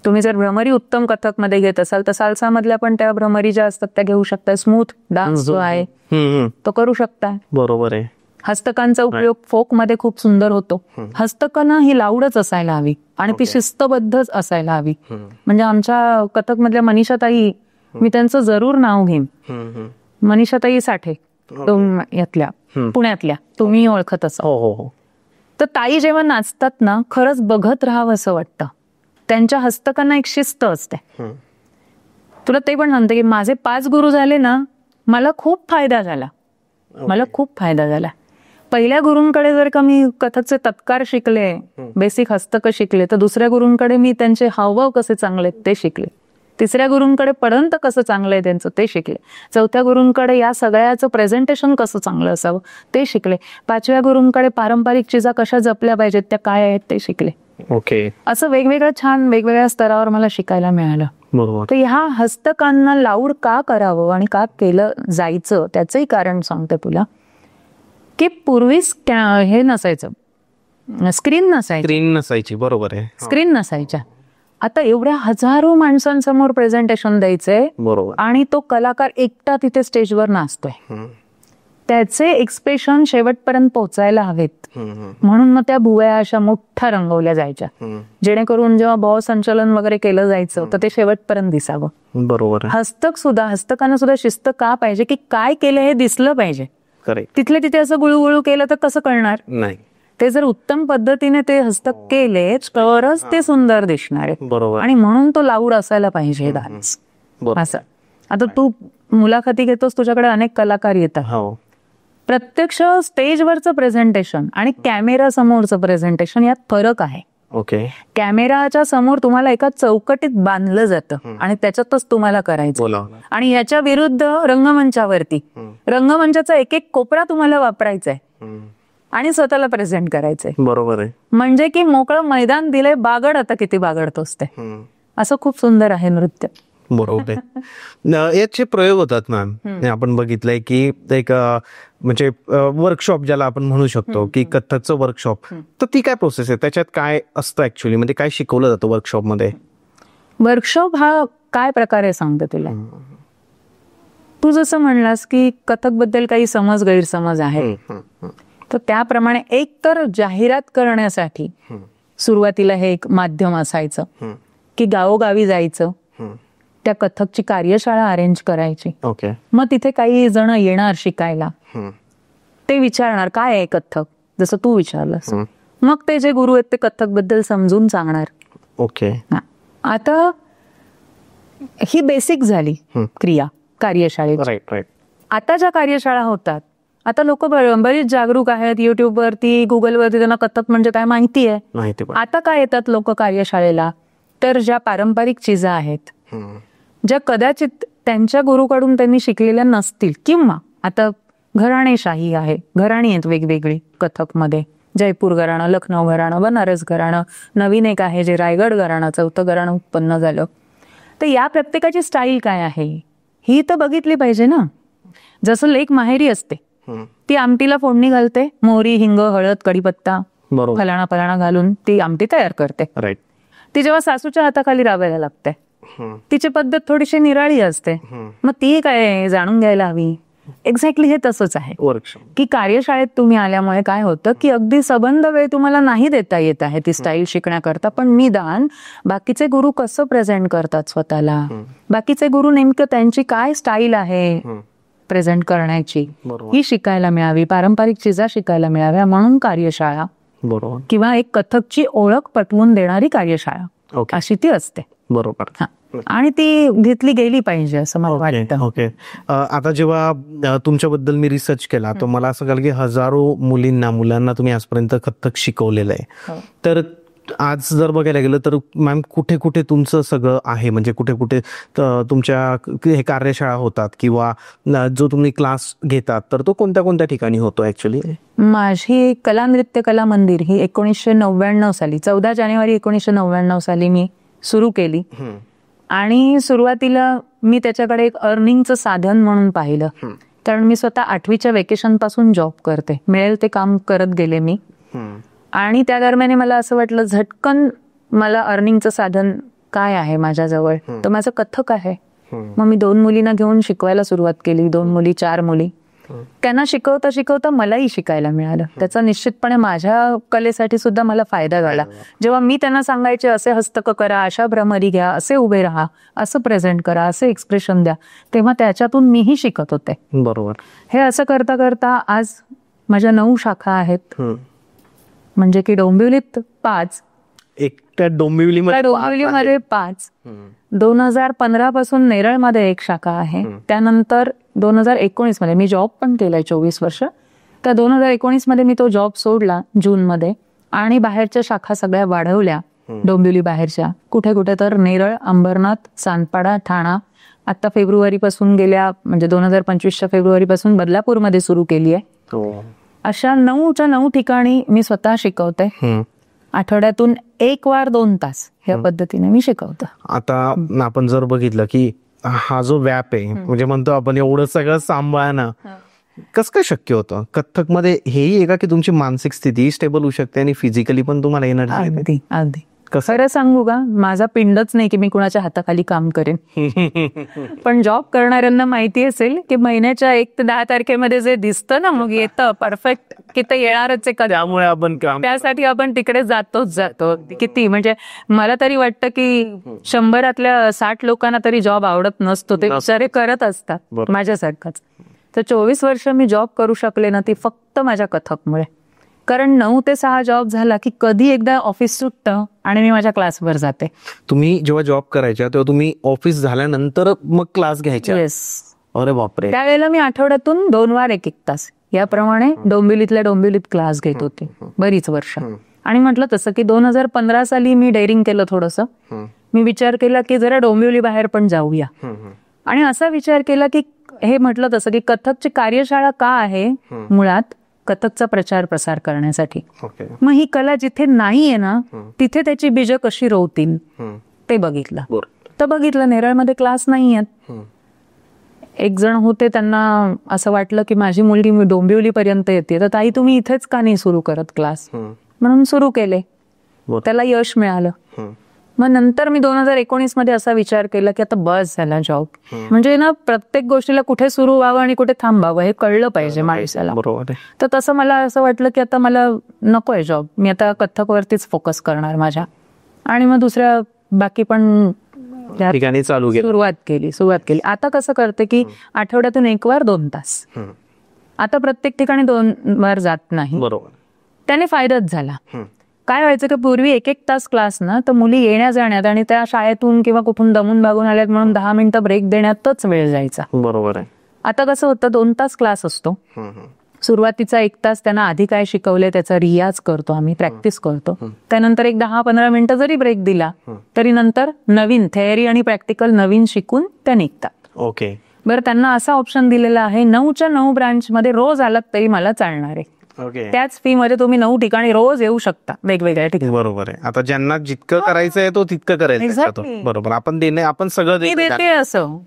तुम्ही जर भ्रमरी उत्तम कथक मध्ये घेत असाल तर साल्सा मधल्या पण त्या भ्रमरी ज्या असतात त्या घेऊ शकता. स्मूथ डान्स जो आहे तो करू शकता. बरोबर आहे. हस्तकांचा उपयोग फोक मध्ये खूप सुंदर होतो. हस्तकला ही लावडच असायला हवी आणि ती शिस्तबद्धच असायला हवी. म्हणजे आमच्या कथक मधल्या मनीषाताई, मी त्यांचं जरूर नाव घेईन, मनीषाताई साठे यातल्या पुण्यातल्या, तुम्ही ओळखत असाल. तर ताई जेव्हा नाचतात ना, खरंच बघत राहावं असं वाटतं. त्यांच्या हस्तकांना एक शिस्त असते. तुला ते पण म्हणते की माझे 5 गुरु झाले ना, मला खूप फायदा झाला, मला खूप फायदा झाला. पहिल्या गुरूंकडे जर का मी कथकचे तत्कार शिकले, बेसिक हस्तक शिकले, तर दुसऱ्या गुरूंकडे मी त्यांचे हावभाव कसे चांगले ते शिकले. तिसऱ्या गुरूंकडे पडंत कसं चांगलं आहे त्यांचं ते शिकले. चौथ्या गुरूंकडे या सगळ्याचं प्रेझेंटेशन कसं चांगलं असावं ते शिकले. 5व्या गुरूंकडे पारंपरिक चिजा कशा जपल्या पाहिजेत त्या काय आहेत ते शिकले. ओके. असं वेगवेगळं छान वेगवेगळ्या स्तरावर मला शिकायला मिळालं. तर ह्या हस्तकांना लाऊड का करावं आणि का केलं जायचं त्याचंही कारण सांगते तुला. की पूर्वी हे नसायचं, स्क्रीन नसायची. बरोबर आहे. स्क्रीन नसायच्या. आता एवढ्या हजारो माणसांसमोर प्रेझेंटेशन द्यायचंय, बरोबर, आणि तो कलाकार एकटा तिथे स्टेजवर नाचतोय, त्याचे एक्सप्रेशन शेवटपर्यंत पोहोचायला हवेत. म्हणून मग त्या भुवया अशा मोठ्या रंगवल्या जायच्या, जेणेकरून जेव्हा भाव संचलन वगैरे केलं जायचं तर ते शेवटपर्यंत दिसावं. बरोबर. हस्तकांना सुद्धा शिस्त का पाहिजे की काय केलं हे दिसलं पाहिजे. तिथले तिथे असं गुळूगुळू केलं तर कसं कळणार नाही. ते जर उत्तम पद्धतीने ते हस्तक केले तरच ते सुंदर दिसणार आहे. बरोबर. आणि म्हणून तो लाऊड असायला पाहिजे डान्स असं. आता तू मुलाखती घेतोस, तुझ्याकडे अनेक कलाकार येतात, प्रत्यक्ष स्टेजवरचं प्रेझेंटेशन आणि कॅमेरा समोरचं प्रेझेंटेशन यात फरक आहे. ओके. कॅमेराच्या समोर तुम्हाला एका चौकटीत बांधलं जातं आणि त्याच्यातच तुम्हाला करायचं. आणि याच्या विरुद्ध रंगमंचावरती रंगमंचाचा एक एक कोपरा तुम्हाला वापरायचा आहे आणि स्वतःला प्रेझेंट करायचंय. बरोबर आहे. म्हणजे की मोकळं मैदान दिलंय, बागड आता किती बागडतोस ते. असं खूप सुंदर आहे नृत्य. बरोबर आहे. याचे प्रयोग होतात मॅम. आपण बघितलंय की एक म्हणजे वर्कशॉप ज्याला आपण म्हणू शकतो की कथ्थकचं वर्कशॉप, तर ती काय प्रोसेस आहे, त्याच्यात काय असतं ऍक्च्युअली, म्हणजे काय शिकवलं जातं वर्कशॉप मध्ये? वर्कशॉप हा काय प्रकारे सांगतो तुला. तू जसं म्हणलास की कथक बद्दल काही समज गैरसमज आहे, तर त्याप्रमाणे एक तर जाहिरात करण्यासाठी सुरुवातीला हे एक माध्यम असायचं की गावोगावी जायचं, त्या कथकची कार्यशाळा अरेंज करायची. ओके. मग तिथे काही जण येणार शिकायला, ते विचारणार काय आहे कथक, जसं तू विचारलंस. मग ते जे गुरु आहेत ते कथक बद्दल समजून सांगणार. ओके. आता ही बेसिक झाली क्रिया कार्यशाळेची. Right right. आता ज्या कार्यशाळा होतात, आता लोक बरीच जागरूक आहेत. युट्यूबवरती, गुगलवरती त्यांना कथक म्हणजे काय माहिती आहे. आता काय येतात लोक कार्यशाळेला, तर ज्या पारंपरिक चीजा आहेत, ज्या कदाचित त्यांच्या गुरुकडून त्यांनी शिकलेल्या नसतील, किंवा आता घराणेशाही आहे, घराणी आहेत वेगवेगळी कथकमध्ये, जयपूर घराणं, लखनौ घराणं, बनारस घराणं, नवीन एक आहे जे रायगड घराणं, चौथं घराणं उत्पन्न झालं. तर या प्रत्येकाची स्टाईल काय आहे ही तर बघितली पाहिजे ना. जसं लेक माहेरी असते, ती आमटीला फोडणी घालते, मोहरी, हिंग, हळद, कढीपत्ता, फलाणा फलाणा घालून ती आमटी तयार करते. राईट. ती जेव्हा सासूच्या हाताखाली राबायला लागते, तिची पद्धत थोडीशी निराळी असते. मग ती काय जाणून घ्यायला हवी. एक्झॅक्टली हे तसंच आहे वर्कशॉप, की कार्यशाळेत तुम्ही आल्यामुळे काय होतं की अगदी सबंध वेळ तुम्हाला नाही देता येत आहे ती स्टाईल शिकण्याकरता, पण निदान बाकीचे गुरु कसं प्रेझेंट करतात स्वतःला, बाकीचे गुरु नेमकं त्यांची काय स्टाईल आहे प्रेझेंट करण्याची, ही शिकायला मिळावी, पारंपरिक चिजा शिकायला मिळाव्या, म्हणून कार्यशाळा. बरोबर. किंवा एक कथकची ओळख पटवून देणारी कार्यशाळा अशी ती असते. बरोबर. आणि ती घेतली गेली पाहिजे असं मला वाटतं. ओके. आता जेव्हा तुमच्याबद्दल मी रिसर्च केला, तर मला असं कळलं की हजारो मुलांना तुम्ही आजपर्यंत कथ्थक शिकवलेलं आहे. तर आज जर बघायला गेलं तर मॅम कुठे कुठे तुमचं सगळं आहे, म्हणजे कुठे कुठे तुमच्या हे कार्यशाळा होतात किंवा जो तुम्ही क्लास घेतात, तर तो कोणत्या कोणत्या ठिकाणी होतो ऍक्च्युली? माझी कला नृत्य कला मंदिर ही 1999 साली 14 जानेवारी 1999 साली मी सुरू केली. आणि सुरुवातीला मी त्याच्याकडे एक अर्निंगचं साधन म्हणून पाहिलं, कारण मी स्वतः 8वीच्या वेकेशन पासून जॉब करते, मिळेल ते काम करत गेले मी. आणि त्या दरम्यान मला असं वाटलं झटकन मला अर्निंगचं साधन काय आहे माझ्याजवळ, तर माझं कथक आहे. मग मी 2 मुलींना घेऊन शिकवायला सुरुवात केली, 2 मुली 4 मुली. त्यांना शिकवता शिकवता मलाही शिकायला मिळालं. त्याचा निश्चितपणे माझ्या कलेसाठी सुद्धा मला फायदा झाला. जेव्हा मी त्यांना सांगायचे असे हस्तक करा, अशा भ्रमरी घ्या, असे उभे राहा, असं प्रेझेंट करा, असे एक्सप्रेशन द्या, तेव्हा त्याच्यातून मीही शिकत होते. बरोबर. हे असं करता करता आज माझ्या 9 शाखा आहेत. म्हणजे की डोंबिवलीत 5, एकट्या डोंबिवलीमध्ये 5, 2015 पासून नेरळमध्ये 1 शाखा आहे. त्यानंतर 2019 मध्ये मी जॉब पण केलाय 24 वर्ष. तर 2019 मध्ये मी तो जॉब सोडला जूनमध्ये आणि बाहेरच्या शाखा सगळ्या वाढवल्या. डोंबिवली बाहेरच्या कुठे कुठे तर नेरळ, अंबरनाथ, सानपाडा, ठाणा. आता फेब्रुवारीपासून म्हणजे 2025च्या फेब्रुवारीपासून बदलापूरमध्ये सुरू केली आहे. अशा 9च्या 9 ठिकाणी मी स्वतः शिकवते. आठवड्यातून 1 वार 2 तास ह्या पद्धतीने मी शिकवतो. आता आपण जर बघितलं की हा जो व्याप आहे, म्हणजे म्हणतो आपण एवढं सगळं सांभाळणं कसं काय शक्य होतं कथ्थक मध्ये? हेही आहे का की तुमची मानसिक स्थिती स्टेबल होऊ शकते आणि फिजिकली पण तुम्हाला एनर्जी? अगदी. खरं सांगू का, माझा पिंडच नाही की मी कुणाच्या हाताखाली काम करेन. पण जॉब करणाऱ्यांना माहिती असेल की महिन्याच्या 1 ते 10 तारखेमध्ये जे दिसतं ना, मग येतं परफेक्ट की ते येणारच आहे का, त्यामुळे आपण त्यासाठी आपण तिकडे जातो. किती म्हणजे मला तरी वाटतं की 100रातल्या 60 लोकांना तरी जॉब आवडत नसतो, ते बिचारे करत असतात माझ्यासारखंच. तर 24 वर्ष मी जॉब करू शकले ना, ती फक्त माझ्या कथकमुळे. कारण 9 ते 6 जॉब झाला की कधी एकदा ऑफिस सुटतं आणि मी माझ्या क्लासवर जाते. तुम्ही जेव्हा जॉब करायच्या तेव्हा तुम्ही ऑफिस झाल्यानंतर मग क्लास घ्यायच्या? येस. अरे बापरे. त्यावेळेला मी आठवड्यातून 2 वार 1-1 तास याप्रमाणे डोंबिवलीतल्या डोंबिवलीत क्लास घेत होते बरीच वर्ष. आणि म्हटलं तसं की 2015 साली मी डेअरिंग केलं थोडंसं. मी विचार केला की जरा डोंबिवली बाहेर पण जाऊया. आणि असा विचार केला की हे म्हटलं तसं की कथकची कार्यशाळा का आहे, मुळात कथकचा प्रचार प्रसार करण्यासाठी. मग ही कला जिथे नाहीये ना तिथे त्याची बीज कशी रोवतील ते बघितलं. तर बघितलं नेरळमध्ये क्लास नाही आहेत. एक जण होते, त्यांना असं वाटलं की माझी मुलगी डोंबिवली पर्यंत येते, तर ताई तुम्ही इथेच का नाही सुरू करत क्लास, म्हणून सुरू केले. त्याला यश मिळालं. मग नंतर मी 2019 मध्ये असा विचार केला की आता बस झाला जॉब. म्हणजे ना प्रत्येक गोष्टीला कुठे सुरू व्हावं आणि कुठे थांबावं हे कळलं पाहिजे माणसाला. तर तसं मला असं वाटलं की आता मला नकोय जॉब, मी आता कथ्थकवरतीच फोकस करणार माझ्या. आणि मग दुसऱ्या बाकी पण ठिकाणी सुरुवात केली. आता कसं करते की आठवड्यातून 1 वार 2 तास. आता प्रत्येक ठिकाणी 2 वार जात नाही. बरोबर. त्याने फायदाच झाला. काय व्हायचं की पूर्वी 1-1 तास क्लास ना तर मुली येण्या जाण्यात आणि त्या शाळेतून किंवा कुठून दमून भागून आल्यात म्हणून 10 मिनिटं ब्रेक देण्यातच वेळ जायचा. बरोबर आहे. आता कसं होतं 2 तास क्लास असतो. सुरुवातीचा 1 तास त्यांना आधी काय शिकवले त्याचा रियाज करतो आम्ही, प्रॅक्टिस करतो. त्यानंतर एक 10-15 मिनिटं जरी ब्रेक दिला तरी नंतर नवीन थेअरी आणि प्रॅक्टिकल नवीन शिकून त्या निघतात. ओके. बरं, त्यांना असा ऑप्शन दिलेला आहे 9च्या 9 ब्रांच मध्ये रोज आलात तरी मला चालणार आहे. त्याच फी मध्ये तुम्ही 9 ठिकाणी रोज येऊ शकता, वेगवेगळ्या ठिकाणी. बरोबर आहे. आता ज्यांना जितकं करायचंय तो तितकं करायचं. बरोबर. आपण सगळं देते असं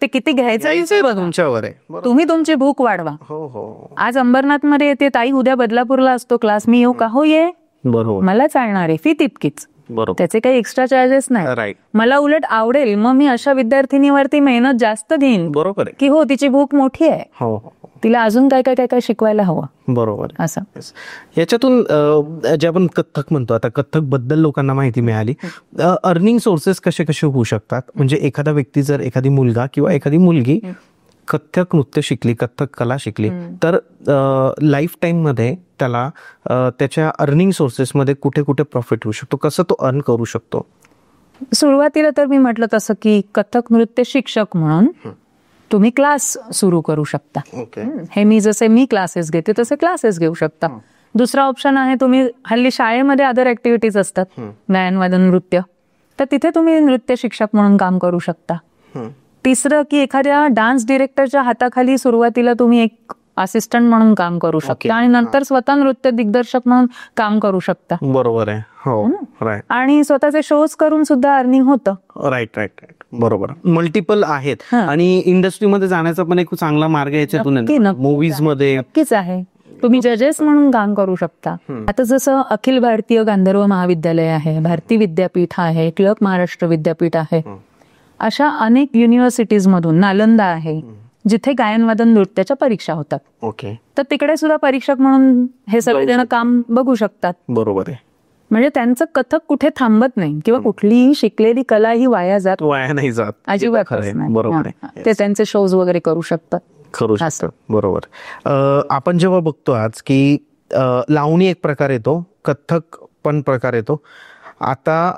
ते किती घ्यायचं तुमच्यावर आहे. तुम्ही तुमची भूक वाढवा. आज अंबरनाथ मध्ये येते ताई, उद्या बदलापूरला असतो क्लास, मी येऊ का? हो ये. बरोबर. मला चालणार आहे, फी तितकीच. बरोबर. त्याचे काही एक्स्ट्रा चार्जेस नाही. मला उलट आवडेल, मग मी अशा विद्यार्थिनीवरती मेहनत जास्त देईन. बरोबर की हो तिची भूक मोठी आहे, तिला अजून काय काय काय काय शिकवायला हवं. बरोबर. असं याच्यातून जे आपण कथ्थक म्हणतो, आता कथ्थक बद्दल लोकांना माहिती मिळाली. अर्निंग सोर्सेस कसे कसे होऊ शकतात? म्हणजे एखादा व्यक्ती जर एखादी मुलगा किंवा एखादी मुलगी कथ्थक नृत्य शिकली, कथ्थक कला शिकली, तर लाईफ टाईम मध्ये त्याला त्याच्या अर्निंग सोर्सेस मध्ये कुठे कुठे प्रॉफिट होऊ शकतो, कसं तो अर्न करू शकतो? सुरुवातीला तर मी म्हटलं तसं की कथ्थक नृत्य शिक्षक म्हणून तुम्ही क्लास सुरू करू शकता. हे मी क्लासेस घेते तसे क्लासेस घेऊ शकता. दुसरा ऑप्शन आहे, तुम्ही हल्ली शाळेमध्ये अदर ऍक्टिव्हिटीज असतात, गायन वादन नृत्य, तर तिथे तुम्ही नृत्य शिक्षक म्हणून काम करू शकता. तिसरं की एखाद्या डान्स डिरेक्टरच्या हाताखाली सुरुवातीला तुम्ही एक असिस्टंट म्हणून काम करू शकता आणि नंतर स्वतः नृत्य दिग्दर्शक म्हणून काम करू शकता. बरोबर आहे. हो, राईट. आणि स्वतःचे शोज करून सुद्धा अर्निंग होतं. Right right right. बरोबर. मल्टिपल आहेत आणि इंडस्ट्रीमध्ये जाण्याचा पण एक चांगला मार्ग याच्यातून मूवीज मध्ये नक्कीच आहे. तुम्ही जजेस म्हणून काम करू शकता. आता जसं अखिल भारतीय गांधर्व महाविद्यालय आहे, भारती विद्यापीठ आहे, टिळक महाराष्ट्र विद्यापीठ आहे, अशा अनेक युनिव्हर्सिटीज मधून, नालंदा आहे, जिथे गायनवादन नृत्याच्या परीक्षा होतात. ओके. तर तिकडे सुद्धा परीक्षक म्हणून हे सगळेजण काम बघू शकतात. बरोबर आहे. म्हणजे त्यांचं कथक कुठे थांबत नाही किंवा कुठलीही शिकलेली कला ही वाया नाही जात अजिबात. बरोबर. ते त्यांचे शोज वगैरे करू शकतात. बरोबर. आपण जेव्हा बघतो आज की लावणी एक प्रकार येतो, कथ्थक पण प्रकार येतो. आता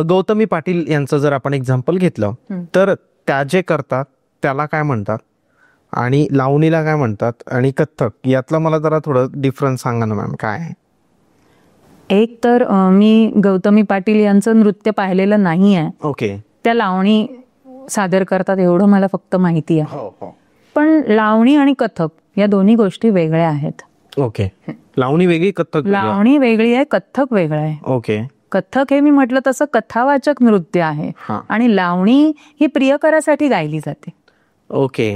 गौतमी पाटील यांचं जर आपण एक्झाम्पल घेतलं तर त्या जे करतात त्याला काय म्हणतात आणि लावणीला काय म्हणतात आणि कथ्थक यातला मला जरा थोडं डिफरन्स सांगा ना मॅम, काय आहे? एक तर मी गौतमी पाटील यांचं नृत्य पाहिलेलं नाही आहे. ओके. त्या लावणी सादर करतात एवढं मला फक्त माहिती आहे. पण लावणी आणि कथक या दोन्ही गोष्टी वेगळ्या आहेत. ओके. लावणी वेगळी, कथ्थक लावणी वेगळी आहे, कथ्थक वेगळं आहे. ओके. कथ्थक हे मी म्हटलं तसं कथावाचक नृत्य आहे आणि लावणी ही प्रियकरासाठी गायली जाते. ओके.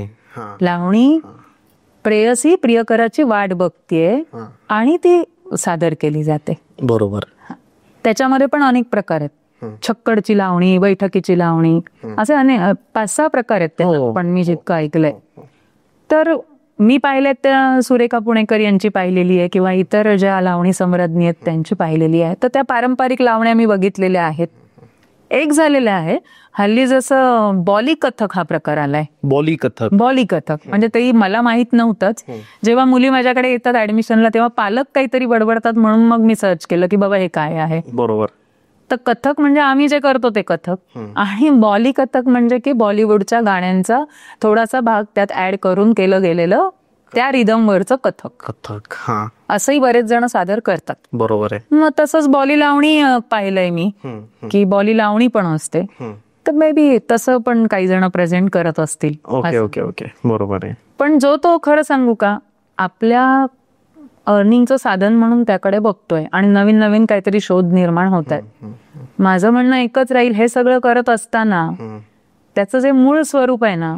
लावणी प्रेयसी प्रियकराची वाट बघतीये आणि ती सादर केली जाते. बरोबर. त्याच्यामध्ये पण अनेक प्रकार आहेत. छक्कडची लावणी, बैठकीची लावणी, असे अनेक 5-6 प्रकार आहेत त्यात. पण मी जितकं ऐकलंय तर मी पाहिलेत त्या सुरेखा पुणेकर यांची पाहिलेली आहे किंवा इतर ज्या लावणी सम्राज्ञी आहेत त्यांची पाहिलेली आहे. तर त्या पारंपरिक लावण्या मी बघितलेल्या आहेत. एक झालेलं आहे हल्ली जसं बॉली कथक हा प्रकार आलाय. बॉली कथक म्हणजे ते मला माहित नव्हतंच. जेव्हा मुली माझ्याकडे येतात ऍडमिशनला तेव्हा पालक काहीतरी बडबडतात म्हणून मग मी सर्च केलं की बाबा हे काय आहे. बरोबर. तर कथक म्हणजे आम्ही जे करतो ते कथक, आणि बॉली कथक म्हणजे की बॉलिवूडच्या गाण्यांचा थोडासा भाग त्यात ऍड करून केलं गेलेलं त्या रिदमवरचं कथक. कथक, हा, असंही बरेच जण सादर करतात. बरोबर आहे. मग तसंच बॉली लावणी पाहिलंय मी, की बॉली लावणी पण असते, तर मे बी तसं पण काही जण प्रेझेंट करत असतील. ओके ओके ओके, बरोबर आहे. पण जो तो, खरं सांगू का, आपल्या अर्निंगचं साधन म्हणून त्याकडे बघतोय आणि नवीन नवीन काहीतरी शोध निर्माण होत आहेत. माझं म्हणणं एकच राहील, हे सगळं करत असताना त्याचं जे मूळ स्वरूप आहे ना,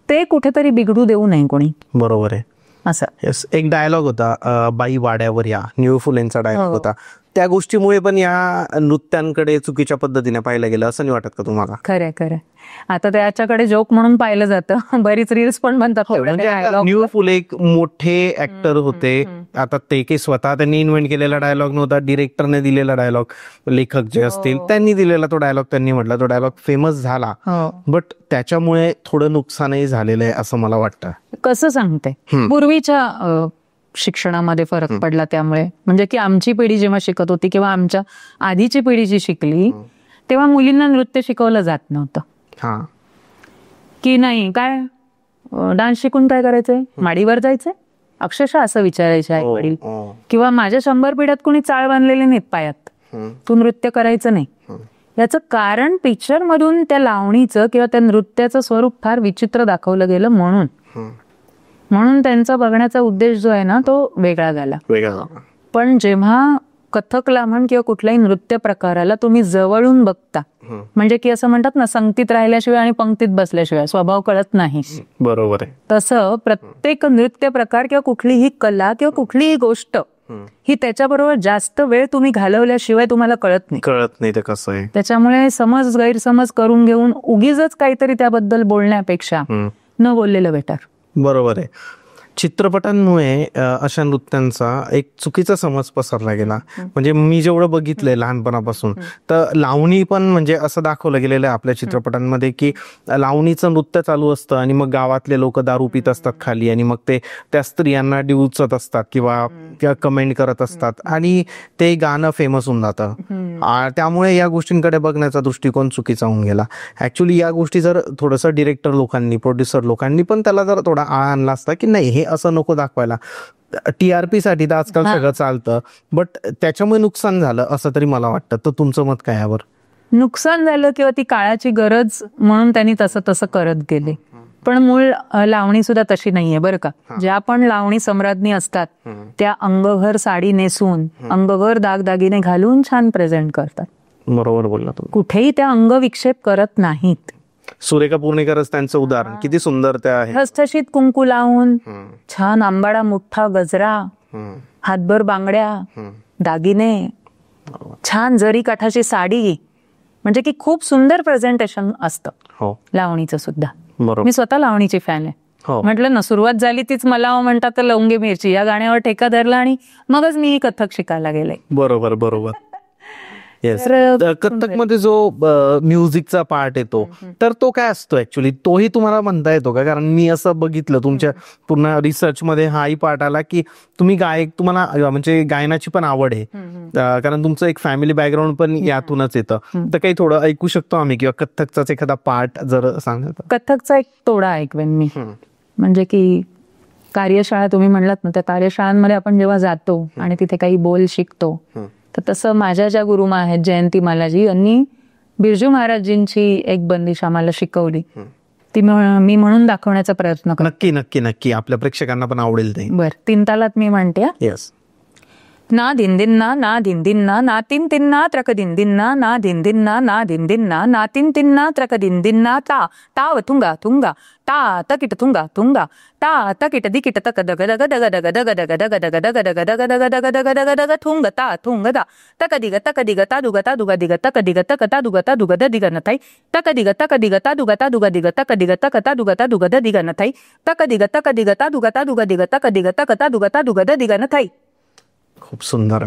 ते कुठेतरी बिघडू देऊ नये कोणी. बरोबर आहे. असं येस, एक डायलॉग होता, बाई वाड्यावर या, न्यू फुलेंचा डायलॉग होता. त्या गोष्टीमुळे पण या नृत्यांकडे चुकीच्या पद्धतीने पाहिलं गेलं, असं नाही वाटत का तुम्हाला? खरंय खरंय. आता त्याच्याकडे जोक म्हणून पाहिलं जातं, बरीच रील्स पण बनतात. न्यू फुले एक मोठे ऍक्टर होते. आता ते काही स्वतः त्यांनी इन्व्हेंट केलेला डायलॉग नव्हता, डिरेक्टरने दिलेला डायलॉग, लेखक जे असतील त्यांनी दिलेला तो डायलॉग, त्यांनी म्हटला तो डायलॉग फेमस झाला, बट त्याच्यामुळे थोडं नुकसानही झालेलं आहे असं मला वाटतं. कसं सांगते, पूर्वीच्या शिक्षणामध्ये फरक पडला त्यामुळे. म्हणजे की आमची पिढी जेव्हा शिकत होती किंवा आमच्या आधीची पिढी जी शिकली, तेव्हा मुलींना नृत्य शिकवलं जात नव्हतं. की नाही काय डान्स शिकून काय करायचंय, माडीवर जायचंय, अक्षरशः असं विचारायचे आई वडील. किंवा माझ्या 100 पिढ्यात कुणी चाळ बांधलेले नाहीत पायात, तू नृत्य करायचं नाही. याचं कारण पिक्चर मधून त्या लावणीचं किंवा त्या नृत्याचं स्वरूप फार विचित्र दाखवलं गेलं, म्हणून त्यांचा बघण्याचा उद्देश जो आहे ना, तो वेगळा झाला. पण जेव्हा कथकला म्हण किंवा कुठल्याही नृत्य प्रकाराला तुम्ही जवळून बघता, म्हणजे की असं म्हणतात ना, संगतीत राहिल्याशिवाय आणि पंक्तीत बसल्याशिवाय स्वभाव कळत नाही. बरोबर आहे. तसं प्रत्येक नृत्य प्रकार किंवा कुठलीही कला किंवा कुठलीही गोष्ट ही त्याच्याबरोबर जास्त वेळ तुम्ही घालवल्याशिवाय तुम्हाला कळत नाही ते कसं आहे. त्याच्यामुळे समज गैरसमज करून घेऊन उगीच काहीतरी त्याबद्दल बोलण्यापेक्षा न बोललेलं बेटर. बरोबर आहे. चित्रपटांमुळे अशा नृत्यांचा एक चुकीचा समज पसरला गेला. म्हणजे मी जेवढं बघितलंय लहानपणापासून, तर लावणी पण म्हणजे असं दाखवलं गेलेलं आहे आपल्या चित्रपटांमध्ये की लावणीचं नृत्य चालू असतं आणि मग गावातले लोक दारू पित असतात खाली, आणि मग ते त्या स्त्रियांना डिवचत असतात किंवा कमेंट करत असतात आणि ते गाणं फेमस होऊन जातं. त्यामुळे या गोष्टींकडे बघण्याचा दृष्टिकोन चुकीचा होऊन गेला. ऍक्च्युली या गोष्टी जर थोडंसं डिरेक्टर लोकांनी, प्रोड्युसर लोकांनी पण त्याला जर थोडा आळा आणला असता की नाही हे असं नको दाखवायला, TRP साठी तर आजकाल सगळं चालतं, बट त्याच्यामुळे नुकसान झालं असं तरी मला वाटतं. तर तुमचं मत काय यावर? नुकसान झालं किंवा ती काळाची गरज म्हणून त्यांनी तसं करत गेले, पण मूळ लावणी सुद्धा तशी नाहीये बरं का. ज्या पण लावणी सम्राज्ञी असतात त्या अंगभर साडी नेसून, अंगभर दागदागिने घालून छान प्रेझेंट करतात. बरोबर बोलला तुम्ही. कुठेही त्या अंग विक्षेप करत नाहीत. सुरेखा पुणेकरच त्यांचं उदाहरण, किती सुंदर ते आहे. ठसठशीत कुंकू लावून, छान आंबाडा मोठा गजरा, हातभर बांगड्या, दागिने, छान जरी काठाची साडी, म्हणजे की खूप सुंदर प्रेझेंटेशन असतं लावणीचं सुद्धा. मी स्वतः लावणीची फॅन आहे. म्हटलं ना, सुरुवात झाली तीच मला म्हणतात तर लवंगी मिरची या गाण्यावर ठेका धरला आणि मगच मी कथक शिकायला गेले. बरोबर बरोबर. येस, कथक मध्ये जो म्युझिकचा पार्ट येतो तर तो काय असतो ऍक्च्युली, तोही तुम्हाला म्हणता येतो का? कारण मी असं बघितलं तुमच्या पूर्ण रिसर्च मध्ये हाही पार्ट आला की तुम्ही गायक, तुम्हाला म्हणजे गायनाची पण आवड आहे, कारण तुमचं एक फॅमिली बॅकग्राऊंड पण यातूनच येतं. तर काही थोडं ऐकू शकतो आम्ही किंवा कथकचाच एखादा पार्ट जर सांगता? कथकचा एक तोडा ऐकवेन मी. म्हणजे की कार्यशाळा तुम्ही म्हणलात ना, त्या कार्यशाळांमध्ये आपण जेव्हा जातो आणि तिथे काही बोल शिकतो, तर तसं माझ्या ज्या गुरुमा आहेत जयंती मालाजी यांनी बिरजू महाराजजींची एक बंदिश आम्हाला शिकवली. ती मी म्हणून दाखवण्याचा प्रयत्न करतो. नक्की नक्की नक्की, आपल्या प्रेक्षकांना पण आवडेल ते. बर, 3 तालात मी म्हणते. येस. ना दिन दिन ना, ना दिन दिन ना, ना तीन तीन ना त्रक दिन दिन ना, ना दिन दिन ना, ना दिन दिन ना, ना तीन तीन ना त्रक दिन दिन ना, ता ताव थुंगा थुंगा, ता तकिट थुंगा थुंगा, ता तकिट दिकिट तक दग दग दग दग दग दग दग दग दग दग दग दग दग दग दग दग दग थुंग ता थुंग दा, तक दिग ता दुगा दिग तक दिग ता दुग द दिग न थाई, तक दिग ता दुगा दिग तक दिग ता दुग द दिग न थाई, तक दिग ता दुगा दिग तक दिग ता दुग द दिग न थाई. खूप सुंदर,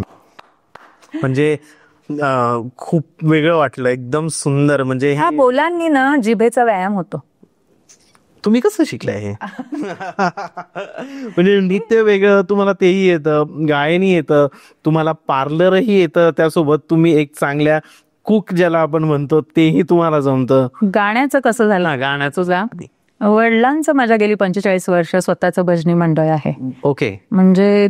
म्हणजे खूप वेगळं वाटलं, एकदम सुंदर. म्हणजे ह्या बोलांनी ना जिभेचा व्यायाम होतो. तुम्ही कसं शिकलाय हे? म्हणजे नृत्य वेगळं, तुम्हाला तेही येतं, गायनही येतं, तुम्हाला पार्लरही येतं, त्यासोबत तुम्ही एक चांगल्या कुक ज्याला आपण म्हणतो तेही तुम्हाला जमतं. गाण्याचं कसं झालं? गाण्याचं जा. वडिलांचं माझ्या गेली 45 वर्ष स्वतःचं भजनी मंडळ आहे. ओके म्हणजे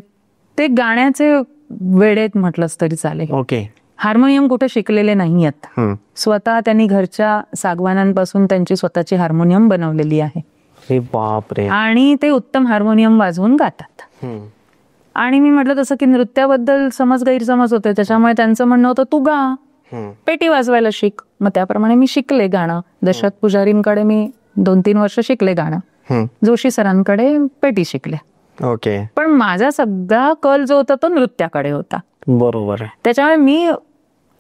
ते गाण्याचे वेडेत म्हटलंच तरी चालेल. ओके. हार्मोनियम कुठे शिकलेले नाही आहेत. स्वतः त्यांनी घरच्या सागवानांपासून त्यांची स्वतःची हार्मोनियम बनवलेली आहे. हे बाप रे. आणि ते उत्तम हार्मोनियम वाजवून गातात. आणि मी म्हटलं तसं की नृत्याबद्दल समज गैरसमज होते, त्याच्यामुळे त्यांचं म्हणणं होतं तू गा, पेटी वाजवायला शिक. मग त्याप्रमाणे मी शिकले गाणं. दशरथ पुजारींकडे मी 2-3 वर्ष शिकले गाणं. जोशी सरांकडे पेटी शिकले. ओके. पण माझा सगळा कल जो होता तो नृत्याकडे होता. बरोबर आहे. त्याच्यामुळे मी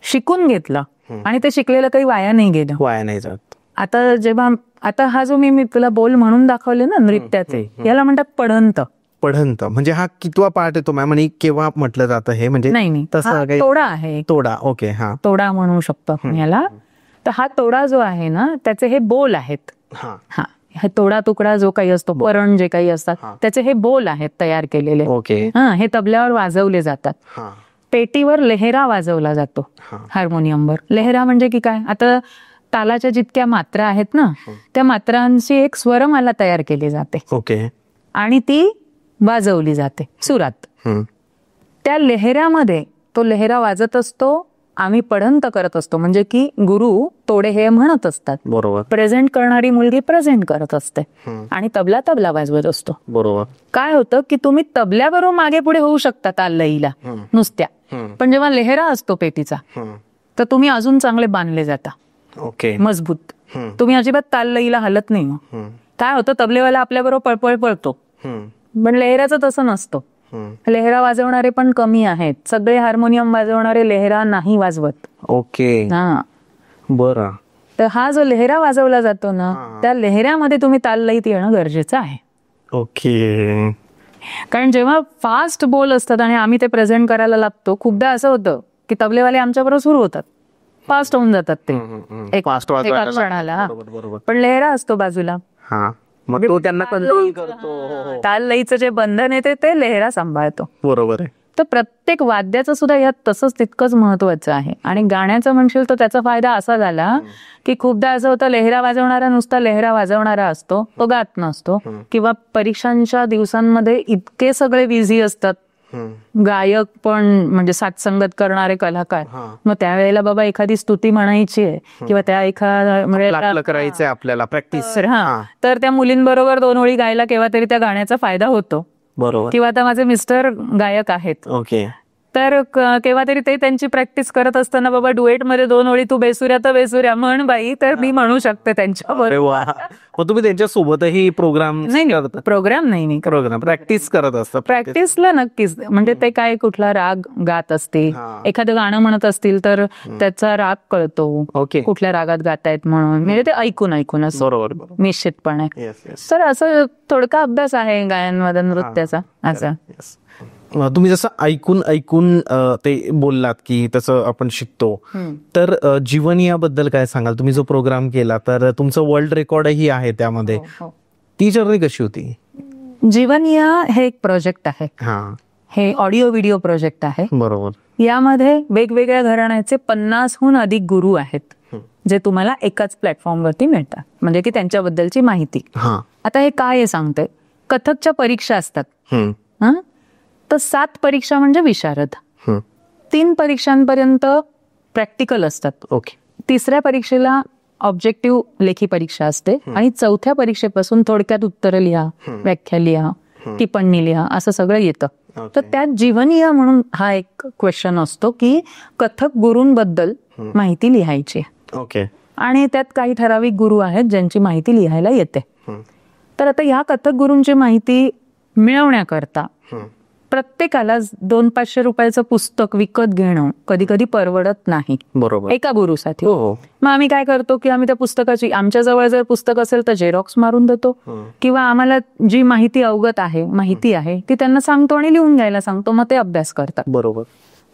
शिकून घेतलं आणि ते शिकलेलं काही वाया नाही गेलं. वाया नाही जात. आता हा जो मी तुला बोल म्हणून दाखवले ना नृत्याचे, याला म्हणतात पढंत. पढंत म्हणजे हा कितवा पार्ट येतो मॅम आणि केव्हा म्हटलं जातं हे? म्हणजे नाही तसं काही तोडा आहे. तोडा. ओके. हा तोडा म्हणू शकतो आपण याला. तर हा तोडा जो आहे ना त्याचे हे बोल आहेत. हा हे तोडा तुकडा जो काही असतो, परण जे काही असतात त्याचे हे बोल आहेत तयार केलेले. ओके. हे तबल्यावर वाजवले जातात. पेटीवर लेहरा वाजवला जातो. हार्मोनियमवर लेहरा म्हणजे की काय, आता तालाच्या जितक्या मात्रा आहेत ना त्या मात्रांची एक स्वरमाला तयार केली जाते. ओके. आणि ती वाजवली जाते सुरात. त्या लेहऱ्यामध्ये तो लेहरा वाजत असतो, आम्ही पढंत करत असतो. म्हणजे की गुरु तोडे हे म्हणत असतात. बरोबर. प्रेझेंट करणारी मुलगी प्रेझेंट करत असते आणि तबला वाजवत असतो. बरोबर. काय होतं की तुम्ही तबल्याबरोबर मागे पुढे होऊ शकता ताल लईला नुसत्या, पण जेव्हा लेहरा असतो पेटीचा तर तुम्ही अजून चांगले बांधले जाता. ओके. मजबूत. तुम्ही अजिबात ताल लईला हलत नाही. काय होतं, तबलेवाला आपल्याबरोबर पळपळ पळतो, पण लेहराचं तसं नसतं. लेहरा वाजवणारे पण कमी आहेत. सगळे हार्मोनियम वाजवणारे लेहरा नाही वाजवत. ओके. हा बरं. तर हा जो लेहरा वाजवला जातो ना त्या लेहऱ्यामध्ये तुम्ही ताल लईत येणं गरजेचं आहे. ओके. कारण जेव्हा फास्ट बोल असतात आणि आम्ही ते प्रेझेंट करायला लागतो, खूपदा असं होतं की तबलेवाले आमच्या बरोबर सुरू होतात, फास्ट होऊन जातात ते एका क्षणाला. पण लेहरा असतो बाजूला, मग तो त्यांना कंट्रोल करतो. ताल लईचं जे बंधन येते ते लेहरा सांभाळतो. बरोबर आहे. तर प्रत्येक वाद्याचं सुद्धा यात तसंच तितकंच महत्वाचं आहे. आणि गाण्याचं म्हणशील तर त्याचा फायदा असा झाला की खूपदा असं होतं लेहरा वाजवणारा नुसता लेहरा वाजवणारा असतो, तो गात नसतो. किंवा परीक्षांच्या दिवसांमध्ये इतके सगळे बिझी असतात, गायक पण म्हणजे साथसंगत करणारे कलाकार, मग त्यावेळेला बाबा एखादी स्तुती म्हणायची आहे किंवा त्या एखाद्या करायचंय आपल्याला प्रॅक्टिस, तर त्या मुलींबरोबर 2 ओळी गायला केव्हा तरी त्या गाण्याचा फायदा होतो. बरोबर. किंवा आता माझे मिस्टर गायक आहेत. ओके. तर केव्हा तरी ते त्यांची प्रॅक्टिस करत असताना बाबा डुएट मध्ये 2 ओळी तू बेसुऱ्या तर बेसुऱ्या म्हण बाई, तर मी म्हणू शकते त्यांच्याबरोबर. मग तुम्ही त्यांच्या सोबतही प्रोग्राम प्रोग्राम नाही प्रोग्राम प्रॅक्टिस करत असता? प्रॅक्टिसला नक्कीच. म्हणजे ते काय कुठला राग गात असतील, एखादं गाणं म्हणत असतील तर त्याचा राग कळतो, कुठल्या रागात गातायत म्हणून. म्हणजे ते ऐकूनच. बरोबर. निश्चितपणे. तर असं थोडका अभ्यास आहे गायनमध्ये नृत्याचा. असं तुम्ही जसं ऐकून ते बोललात की तसं आपण शिकतो, तर जीवन याबद्दल काय सांगाल? तुम्ही जो प्रोग्राम केला तर तुमचं वर्ल्ड रेकॉर्डही आहे त्यामध्ये. ती जर्नी कशी होती? जीवन या हे एक प्रोजेक्ट आहे. हे ऑडिओ व्हिडिओ प्रोजेक्ट आहे. बरोबर. यामध्ये वेगवेगळ्या घराण्याचे 50हून अधिक गुरु आहेत जे तुम्हाला एकाच प्लॅटफॉर्मवरती मिळतात. म्हणजे की त्यांच्याबद्दलची माहिती. आता हे काय सांगते, कथकच्या परीक्षा असतात तर 7 परीक्षा म्हणजे विशारद, 3 परीक्षांपर्यंत प्रॅक्टिकल असतात. ओके. 3ऱ्या परीक्षेला ऑब्जेक्टिव्ह लेखी परीक्षा असते आणि 4थ्या परीक्षेपासून थोडक्यात उत्तर लिहा, व्याख्या लिहा, टिप्पणी लिहा, असं सगळं येतं. तर त्यात जीवनीय म्हणून हा एक क्वेश्चन असतो की कथक गुरूंबद्दल माहिती लिहायची. ओके. आणि त्यात काही ठराविक गुरु आहेत ज्यांची माहिती लिहायला येते. तर आता ह्या कथक गुरूंची माहिती मिळवण्याकरता प्रत्येकाला 200-500 रुपयाचं पुस्तक विकत घेणं कधी कधी परवडत नाही. बरोबर. एका गुरुसाठी. मग आम्ही काय करतो की आम्ही त्या पुस्तकाची, आमच्या जवळ जर पुस्तक असेल तर झेरॉक्स मारून देतो किंवा आम्हाला जी माहिती अवगत आहे, माहिती आहे ती त्यांना सांगतो आणि लिहून घ्यायला सांगतो, मग ते अभ्यास करतात. बरोबर.